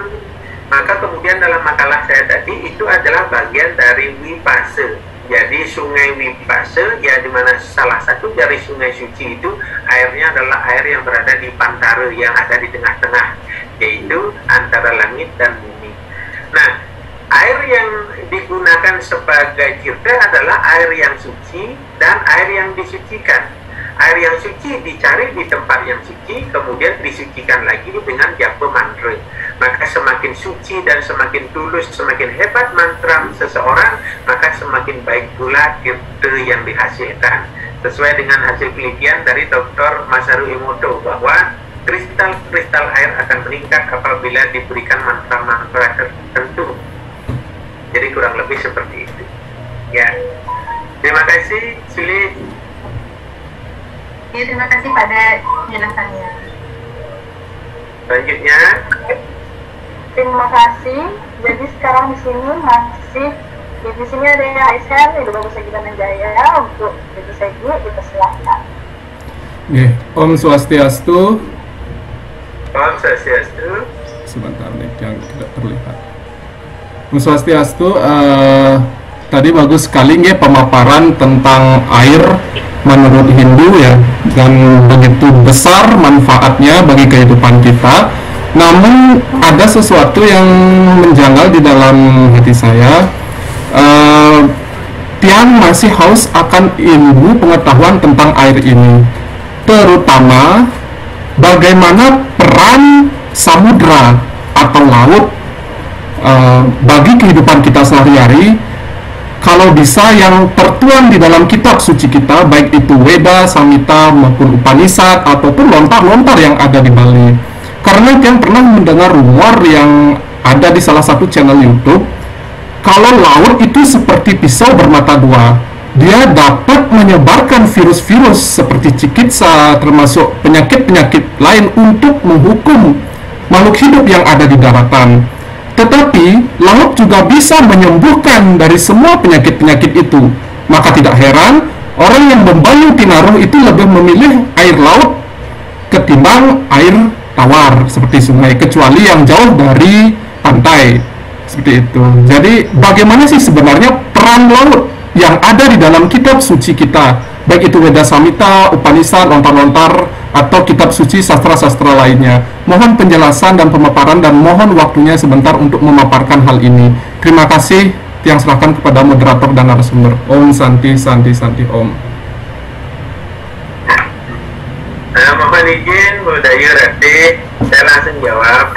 Maka kemudian dalam makalah saya tadi itu adalah bagian dari Wipase. Jadi Sungai Wipase, ya dimana salah satu dari sungai suci itu airnya adalah air yang berada di Pantaro, yang ada di tengah-tengah, yaitu antara langit dan bumi. Nah, air yang digunakan sebagai tirta adalah air yang suci dan air yang disucikan. Air yang suci dicari di tempat yang suci, kemudian disucikan lagi dengan japa mantra. Maka semakin suci dan semakin tulus, semakin hebat mantra seseorang, maka semakin baik pula tirta yang dihasilkan. Sesuai dengan hasil penelitian dari Dr. Masaru Emoto, bahwa kristal-kristal air akan meningkat apabila diberikan mantra-mantra tertentu. Jadi kurang lebih seperti itu. Ya, terima kasih, Suli. Ya, terima kasih pada penjelasannya. Selanjutnya, terima kasih. Jadi sekarang di sini masih di sini ada Aisyah, Ibu Bagus Segi Manjaya untuk Ibu Segi, kita silahkan. Om Swastiastu. Om Swastiastu. Sebentar nih, yang tidak terlihat. Om Swastiastu. Tadi bagus sekali ya pemaparan tentang air menurut Hindu ya, dan begitu besar manfaatnya bagi kehidupan kita. Namun ada sesuatu yang menjanggal di dalam hati saya. Tiang masih haus akan ilmu pengetahuan tentang air ini, terutama bagaimana peran samudra atau laut bagi kehidupan kita sehari-hari. Kalau bisa yang tertuang di dalam kitab suci kita, baik itu Weda, Samhita, maupun Upanishad, ataupun lontar-lontar yang ada di Bali. Karena yang pernah mendengar rumor yang ada di salah satu channel YouTube, kalau laut itu seperti pisau bermata dua. Dia dapat menyebarkan virus-virus seperti cikitsa, termasuk penyakit-penyakit lain untuk menghukum makhluk hidup yang ada di daratan. Tetapi, laut juga bisa menyembuhkan dari semua penyakit-penyakit itu. Maka tidak heran, orang yang membayung Tinaruh itu lebih memilih air laut ketimbang air tawar, seperti sungai, kecuali yang jauh dari pantai. Seperti itu. Jadi, bagaimana sih sebenarnya peran laut yang ada di dalam kitab suci kita? Baik itu Weda Samhita, Upanishad, lontar-lontar, atau kitab suci sastra-sastra lainnya. Mohon penjelasan dan pemaparan dan mohon waktunya sebentar untuk memaparkan hal ini. Terima kasih. Yang serahkan kepada moderator dan narasumber. Om Santi Santi Santi Om. Mohon izin Bu Dayu Rati, saya langsung jawab.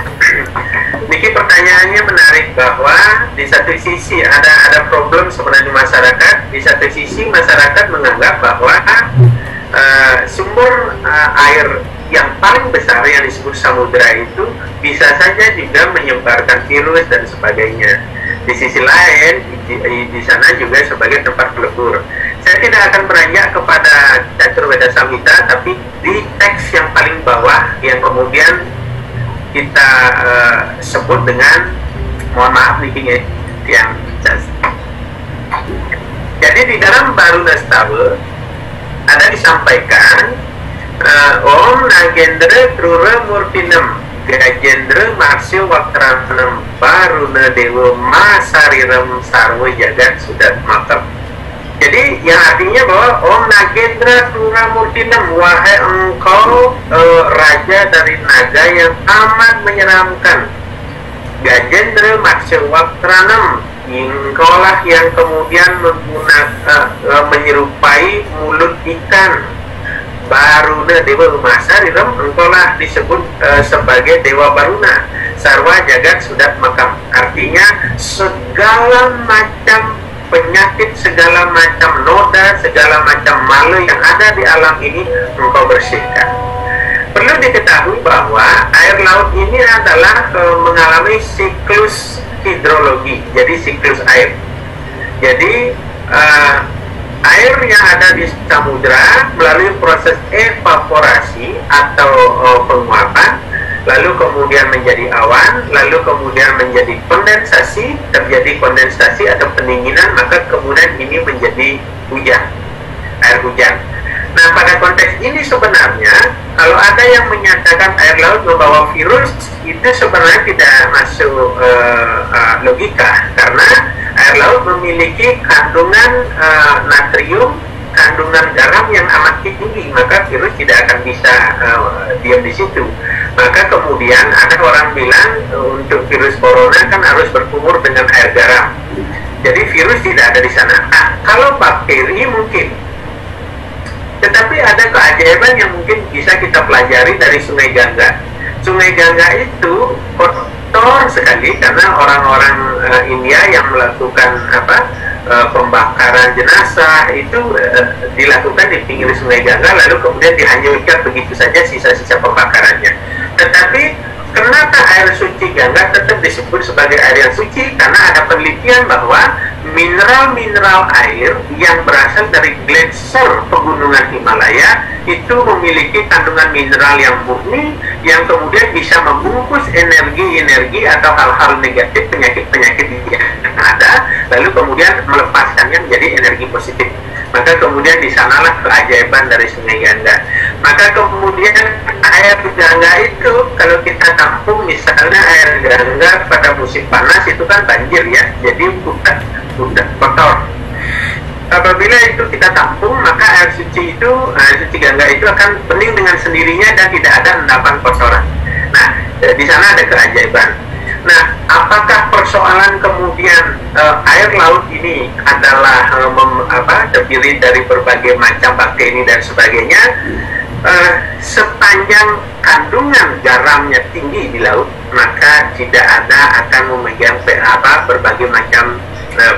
Niki pertanyaannya menarik, bahwa di satu sisi ada problem sebenarnya di masyarakat. Di satu sisi masyarakat menganggap bahwa sumber air yang paling besar yang disebut samudra itu bisa saja juga menyebarkan virus dan sebagainya. Di sisi lain, di sana juga sebagai tempat pelebur. saya tidak akan beranjak kepada Catur Weda Samhita, tapi di teks yang paling bawah yang kemudian kita sebut dengan, mohon maaf nih yang jadi di dalam Baruna Stava ada disampaikan Om Nagendra Krura Murtinam Gajendra Marsya Waktranam Baruna Dewa Masariram Sarwa Jagat Sudat Matam. Jadi yang artinya bahwa Om Nagendra Krura Murtinam, wahai engkau raja dari naga yang amat menyeramkan. Gajendra Marsya Waktranam, engkaulah yang kemudian menyerupai mulut ikan. Baruna Dewa Masariram, engkaulah disebut sebagai Dewa Baruna. Sarwa Jagat Sudat Makam, artinya segala macam penyakit, segala macam noda, segala macam malu yang ada di alam ini engkau bersihkan. Perlu diketahui bahwa air laut ini adalah mengalami siklus hidrologi, jadi siklus air. Jadi air yang ada di samudra melalui proses evaporasi atau penguapan, lalu kemudian menjadi awan, lalu kemudian menjadi kondensasi, terjadi kondensasi atau pendinginan, maka kemudian ini menjadi hujan, air hujan. Nah, pada konteks ini sebenarnya kalau ada yang menyatakan air laut membawa virus, itu sebenarnya tidak masuk logika, karena air laut memiliki kandungan natrium, kandungan garam yang amat tinggi, maka virus tidak akan bisa diam di situ. Maka kemudian ada orang bilang untuk virus corona kan harus berkumur dengan air garam. Jadi virus tidak ada di sana. Nah, kalau bakteri mungkin. Tetapi ada keajaiban yang mungkin bisa kita pelajari dari Sungai Gangga. Sungai Gangga itu kotor sekali karena orang-orang India yang melakukan pembakaran jenazah itu dilakukan di pinggir Sungai Gangga, lalu kemudian dihanyutkan begitu saja sisa-sisa pembakarannya. Tetapi kenapa air suci Gangga tetap disebut sebagai air yang suci? Karena ada penelitian bahwa mineral-mineral air yang berasal dari gletser pegunungan Himalaya itu memiliki kandungan mineral yang murni, yang kemudian bisa membungkus energi-energi atau hal-hal negatif, penyakit-penyakit yang ada, lalu kemudian melepaskannya menjadi energi positif. Maka kemudian di sanalah keajaiban dari Sungai Gangga. Maka kemudian air Gangga itu kalau kita tampung, misalnya air Gangga pada musim panas itu kan banjir ya, jadi udah kotor. Apabila itu kita tampung, maka air suci Gangga itu akan bening dengan sendirinya dan tidak ada endapan kotoran. Nah, di sana ada keajaiban. Nah, apakah persoalan kemudian air laut ini adalah terdiri dari berbagai macam bakteri dan sebagainya? Sepanjang kandungan garamnya tinggi di laut, maka tidak ada akan memegang berbagai macam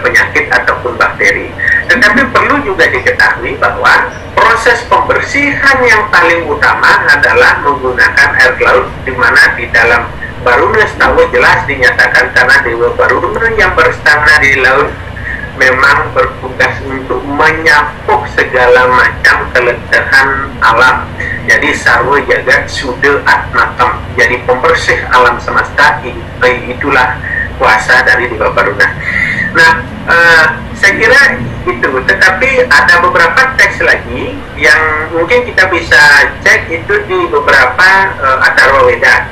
penyakit ataupun bakteri. Tetapi perlu juga diketahui bahwa proses pembersihan yang paling utama adalah menggunakan air laut, di mana di dalam Baruna Stava jelas dinyatakan karena Dewa Baruna yang berstana di laut memang bertugas untuk menyapu segala macam kelecehan alam. Jadi Sarwa Jagat Suda Atmatam, jadi pembersih alam semesta. Itulah kuasa dari Dewa Baruna. Nah, saya kira itu. Tetapi ada beberapa teks lagi yang mungkin kita bisa cek itu di beberapa Atharva Weda.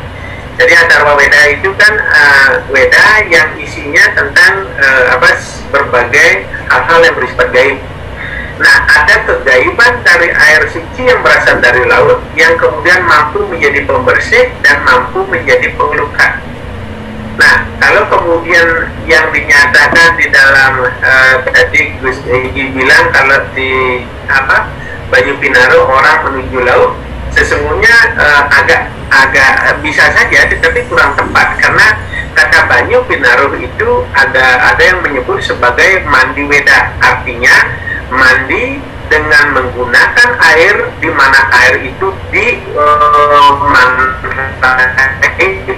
Jadi Atharva Weda itu kan Weda yang isinya tentang berbagai hal-hal yang bersifat gaib. Nah, ada kegaiban dari air suci yang berasal dari laut yang kemudian mampu menjadi pembersih dan mampu menjadi pengelukat. Nah, kalau kemudian yang dinyatakan di dalam tadi Gus Egi bilang kalau di Banyu Pinaro orang menuju laut, sesungguhnya agak bisa saja, tetapi kurang tepat karena kata Banyu Pinaro itu ada yang menyebut sebagai mandi Weda, artinya mandi dengan menggunakan air di mana air itu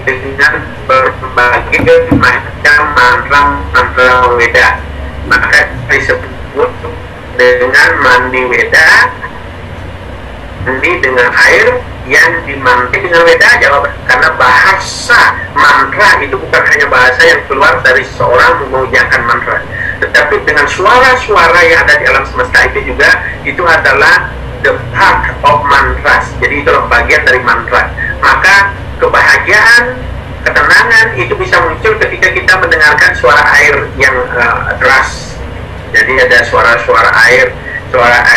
dengan berbagai macam mantra Weda, maka disebut dengan mandi weda, mandi dengan air yang dimandi dengan weda. Jawaban, karena bahasa mantra itu bukan hanya bahasa yang keluar dari seorang mengucapkan mantra, tetapi dengan suara-suara yang ada di alam semesta itu juga, itu adalah the part of mantras. Jadi itu bagian dari mantra. Maka kebahagiaan, ketenangan itu bisa muncul ketika kita mendengarkan suara air yang deras. Jadi ada suara-suara air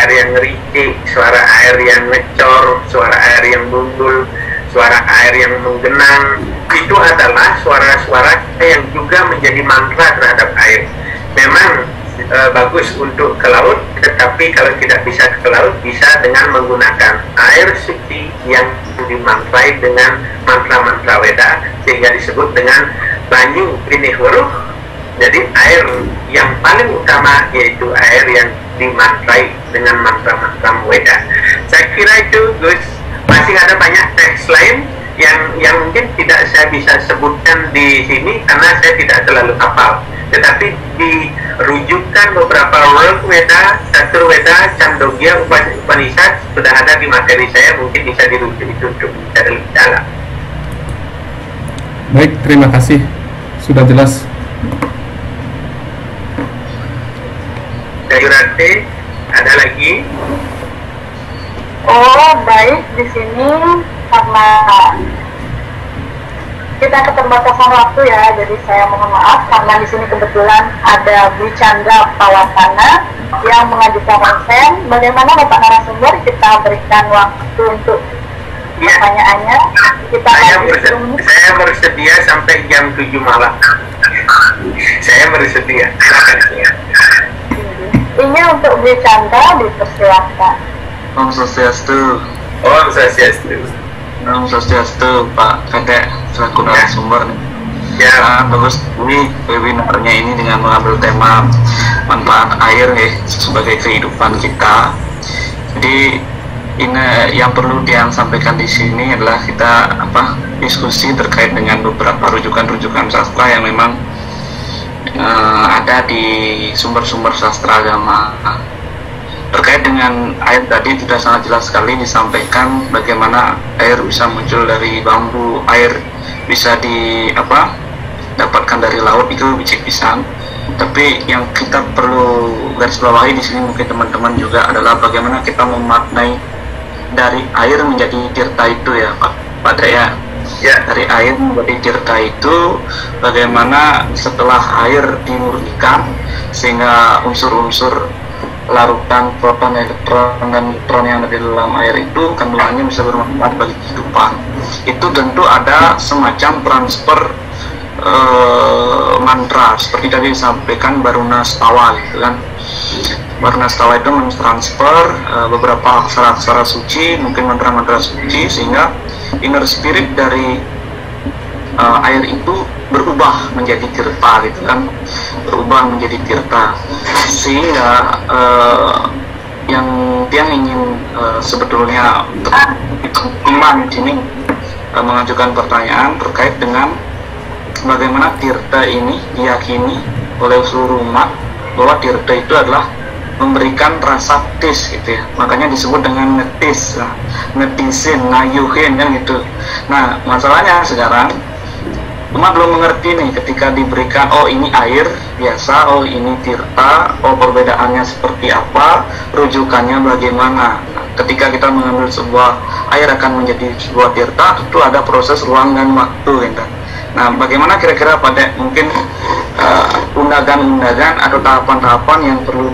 yang ngericik, suara air yang ngecor, suara air yang bundul, suara air yang menggenang. Itu adalah suara-suara yang juga menjadi mantra terhadap air. Memang bagus untuk ke laut, tetapi kalau tidak bisa ke laut, bisa dengan menggunakan air suci yang dimantrai dengan mantra-mantra weda, sehingga disebut dengan banyu pinih weruh. Jadi air yang paling utama yaitu air yang dimantrai dengan mantra-mantra weda. Saya kira itu, Gus. Masih ada banyak teks lain yang mungkin tidak saya bisa sebutkan di sini karena saya tidak terlalu hafal. Tetapi dirujukan beberapa world weda, Catur Weda, Chandogya, Upanishad sudah ada di materi saya, mungkin bisa dirujuk itu untuk bisa lebih dalam. Baik, terima kasih. Sudah jelas. Gayurate, ada lagi? Oh, baik, di sini karena kita keterbatasan waktu ya, jadi saya mohon maaf karena di sini kebetulan ada Bu Chandra Pawasana yang mengajukan konsen. Bagaimana Bapak narasumber, kita berikan waktu untuk pertanyaannya. Kita saya bersedia sampai jam 7 malam. Saya bersedia. Ini untuk Bu Chandra, dipersilakan. Om Swastiastu. Om Swastiastu. Om Swastiastu, Pak Kadek selaku narasumber. Ya, bagus ini webinarnya ini dengan mengambil tema manfaat air sebagai kehidupan kita. Jadi ini yang perlu disampaikan di sini adalah kita diskusi terkait dengan beberapa rujukan-rujukan sastra yang memang ada di sumber-sumber sastra agama. Terkait dengan air tadi sudah sangat jelas sekali disampaikan bagaimana air bisa muncul dari bambu, air bisa dapatkan dari laut, itu biji pisang. Tapi yang kita perlu garis bawahi di sini mungkin teman-teman juga adalah bagaimana kita memaknai dari air menjadi tirta itu ya Pak ya. Ya. Dari air menjadi tirta itu bagaimana setelah air dimurnikan sehingga unsur-unsur larutan proton, elektron, dan neutron yang ada di dalam air itu kandungannya bisa bermanfaat bagi kehidupan. Itu tentu ada semacam transfer mantra seperti tadi disampaikan Baruna Stawa gitu kan. Baruna Stawa itu mentransfer beberapa aksara-aksara suci, mungkin mantra-mantra suci, sehingga inner spirit dari air itu berubah menjadi tirta gitu kan, berubah menjadi tirta, sehingga yang dia ingin sebetulnya iman di sini mengajukan pertanyaan terkait dengan bagaimana tirta ini diyakini oleh seluruh umat bahwa tirta itu adalah memberikan rasa tis gitu ya, makanya disebut dengan ngetis, ngetisin, ngayuhin kan gitu. Nah masalahnya sekarang umat belum mengerti nih ketika diberikan, oh ini air biasa, oh ini tirta, oh perbedaannya seperti apa, rujukannya bagaimana. Nah, ketika kita mengambil sebuah air akan menjadi sebuah tirta, tentu ada proses ruang dan waktu gitu. Nah bagaimana kira-kira pada mungkin undagan-undagan atau tahapan-tahapan yang perlu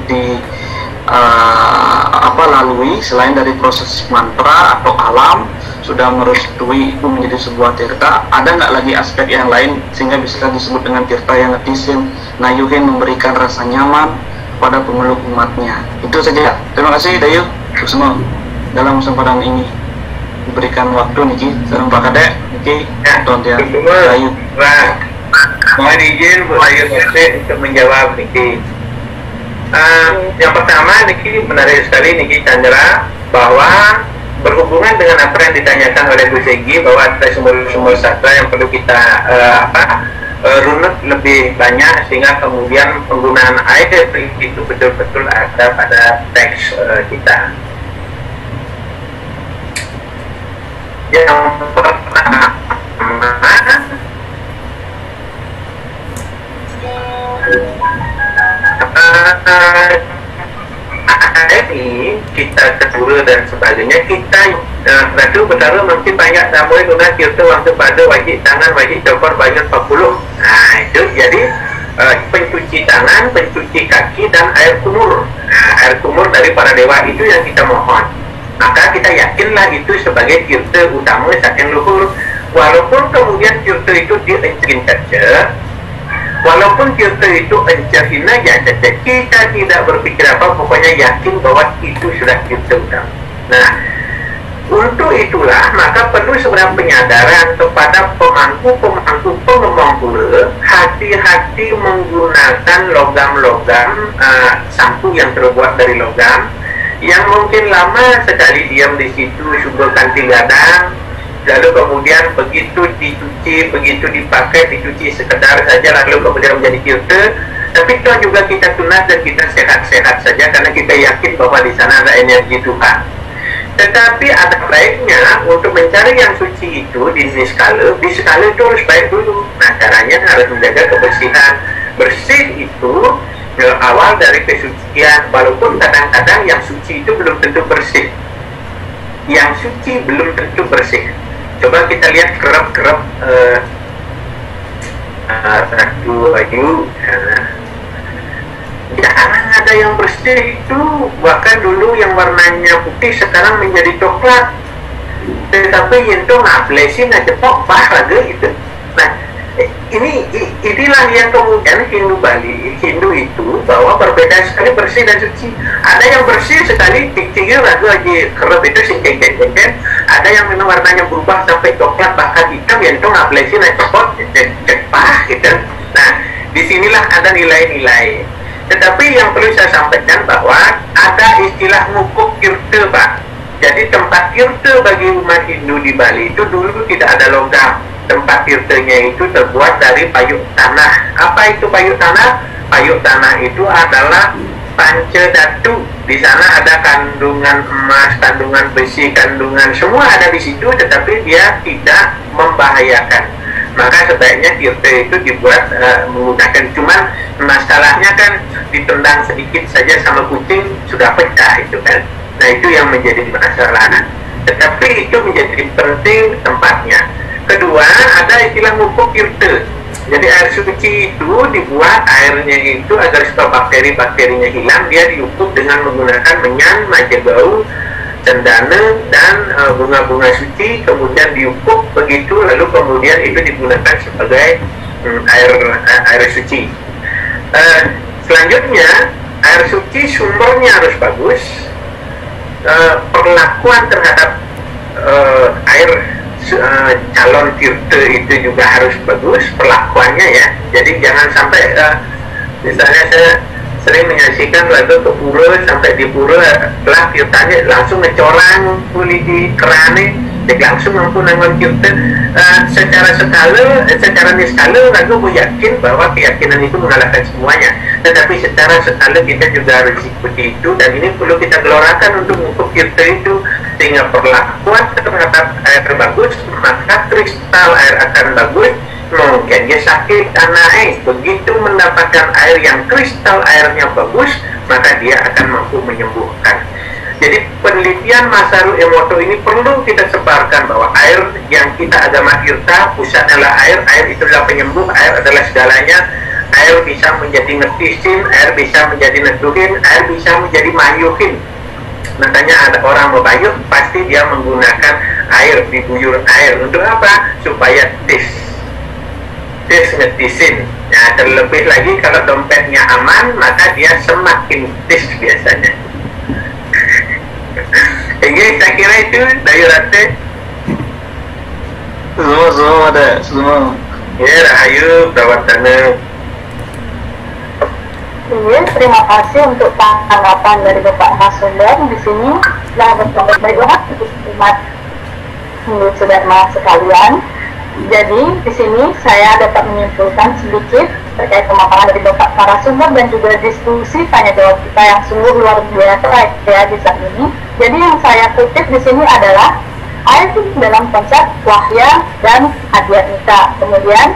lalui selain dari proses mantra atau alam sudah merestui itu menjadi sebuah tirta, ada nggak lagi aspek yang lain sehingga bisa disebut dengan tirta yang ngetisin, ngayuhin, memberikan rasa nyaman pada pemeluk umatnya. Itu saja. Terima kasih Dayu semua dalam kesempatan ini diberikan waktu Niki. Sekarang Pak Kadek Niki Tuan Tian Dayu. Mohon izin Bu Ayu untuk menjawab Niki. Yang pertama Niki menarik sekali Niki Chandra bahwa berhubungan dengan apa yang ditanyakan oleh Bu Segi bahwa ada sumber-sumber sastra yang perlu kita runut lebih banyak, sehingga kemudian penggunaan air itu betul-betul ada pada teks kita. Yang pertama, ini kita kedua dan sebagainya, kita ratu betara mungkin banyak tamai guna kita waktu pada wajib tangan, wajib copor, wajib 40. Nah itu jadi pencuci tangan, pencuci kaki, dan air kumur. Air kumur dari para dewa itu yang kita mohon. Maka kita yakinlah itu sebagai tirta utama saking luhur. Walaupun kemudian tirta itu diencerin saja, walaupun tirta itu encerin aja saja, kita tidak berpikir apa, pokoknya yakin bahwa itu sudah tirta utama. Nah, untuk itulah maka perlu sebenarnya penyadaran kepada pemangku pengembang pura, hati-hati menggunakan logam-logam, sampo yang terbuat dari logam, yang mungkin lama sekali diam di situ, sudah ganti gadang, lalu kemudian begitu dicuci, begitu dipakai, dicuci sekedar saja, lalu kemudian menjadi tirta. Tapi toh juga kita tunas dan kita sehat-sehat saja, karena kita yakin bahwa di sana ada energi Tuhan. Tetapi ada baiknya untuk mencari yang suci itu di skala itu harus baik dulu. Nah, caranya harus menjaga kebersihan. Bersih itu awal dari kesucian, walaupun kadang-kadang yang suci itu belum tentu bersih. Yang suci belum tentu bersih. Coba kita lihat kerap-kerap ratu baju, jarang ada yang bersih itu. Bahkan dulu yang warnanya putih sekarang menjadi coklat. Tetapi itu ngaplesin aja kok raga gitu. Nah, inilah yang kemudian Hindu Bali, Hindu itu bahwa berbeda sekali bersih dan suci. Ada yang bersih sekali, tinggal ragu aja kerap itu singkeng-singkeng. Ada yang memang warnanya berubah sampai coklat bahkan hitam, yang itu ngaplesin aja kok cepah gitu. Nah, disinilah ada nilai-nilai. Tetapi yang perlu saya sampaikan bahwa ada istilah ngukuk tirta, Pak. Jadi tempat tirta bagi umat Hindu di Bali itu dulu tidak ada logam. Tempat tirtanya itu terbuat dari payuk tanah. Apa itu payuk tanah? Payuk tanah itu adalah pancadatu. Di sana ada kandungan emas, kandungan besi, kandungan semua ada di situ, tetapi dia tidak membahayakan. Maka sebaiknya tirta itu dibuat menggunakan, cuman masalahnya kan ditendang sedikit saja sama kucing sudah pecah itu kan. Nah itu yang menjadi masalah. Tetapi itu menjadi penting tempatnya. Kedua, ada istilah ngukuk tirta. Jadi air suci itu dibuat airnya itu agar supaya bakteri-bakterinya hilang, dia diukur dengan menggunakan menyan, majabau, cendana, dan bunga-bunga suci, kemudian diukur begitu, lalu kemudian itu digunakan sebagai air suci. Selanjutnya, air suci sumbernya harus bagus, perlakuan terhadap air calon tirta itu juga harus bagus perlakuannya ya. Jadi jangan sampai misalnya saya sering menyaksikan lalu ke pura, sampai di pura telah tirtanya langsung ngecorang kulit di kerane, jadi langsung mampu nangon tirta. Secara niskala lalu yakin bahwa keyakinan itu mengalahkan semuanya. Tetapi secara skala kita juga harus ikuti itu, dan ini perlu kita gelorakan untuk mengukur tirta itu, sehingga perlakuan terhadap air bagus, maka kristal air akan bagus. Mungkin dia sakit naik, begitu mendapatkan air yang kristal airnya bagus, maka dia akan mampu menyembuhkan. Jadi penelitian Masaru Emoto ini perlu kita sebarkan bahwa air yang kita agama tirta, pusatnya adalah air itu adalah penyembuh, air adalah segalanya. Air bisa menjadi ngetisin, air bisa menjadi neduhin, air bisa menjadi mayuhin. Makanya ada orang membayuh, pasti dia menggunakan air, diguyur air. Untuk apa? Supaya tis ngetisin. Nah, terlebih lagi kalau dompetnya aman, maka dia semakin tis biasanya. Jadi saya kira itu dari rate. Semua ada, semua. Ya, rahayu perawatannya. Iya, terima kasih untuk tanggapan dari Bapak Mas Sundar di sini. Telah bertambah baiklah untuk umat Hindu Sudharma sekalian. Jadi di sini saya dapat menyimpulkan sedikit terkait pemaparan dari Bapak narasumber dan juga diskusi tanya jawab kita yang sungguh luar biasa ya di saat ini. Jadi yang saya kutip di sini adalah air dalam konsep wahya dan adiatmika. Kemudian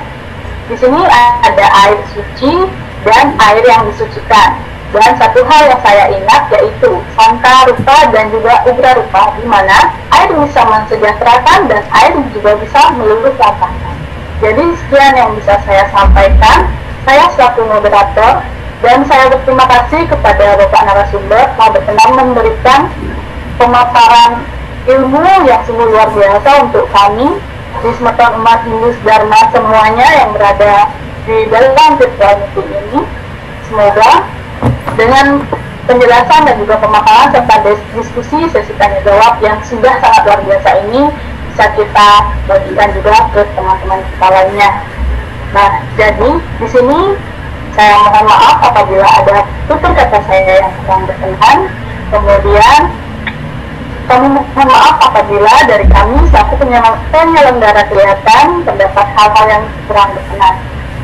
di sini ada air suci dan air yang disucikan. Dan satu hal yang saya ingat yaitu santa rupa dan juga ugra rupa, di mana air bisa mensejahterakan dan air juga bisa meluluhkan. Jadi sekian yang bisa saya sampaikan. Saya selaku moderator dan saya berterima kasih kepada Bapak narasumber telah berkenan memberikan pemaparan ilmu yang sungguh luar biasa untuk kami di Semeton Umat Hindu Dharma semuanya yang berada di dalam virtual meeting ini. Semoga dengan penjelasan dan juga pemaparan serta diskusi sesi tanya jawab yang sudah sangat luar biasa ini bisa kita bagikan juga ke teman-teman kita lainnya. Nah, jadi di sini saya mohon maaf apabila ada tutur kata saya yang kurang berkenan. Kemudian kami mohon maaf apabila dari kami selaku penyelenggara kegiatan terdapat hal-hal yang kurang berkenan.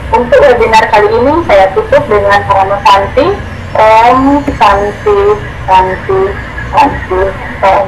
Untuk webinar kali ini saya tutup dengan Parama Santi. Om Santi, Santi, Santi, Om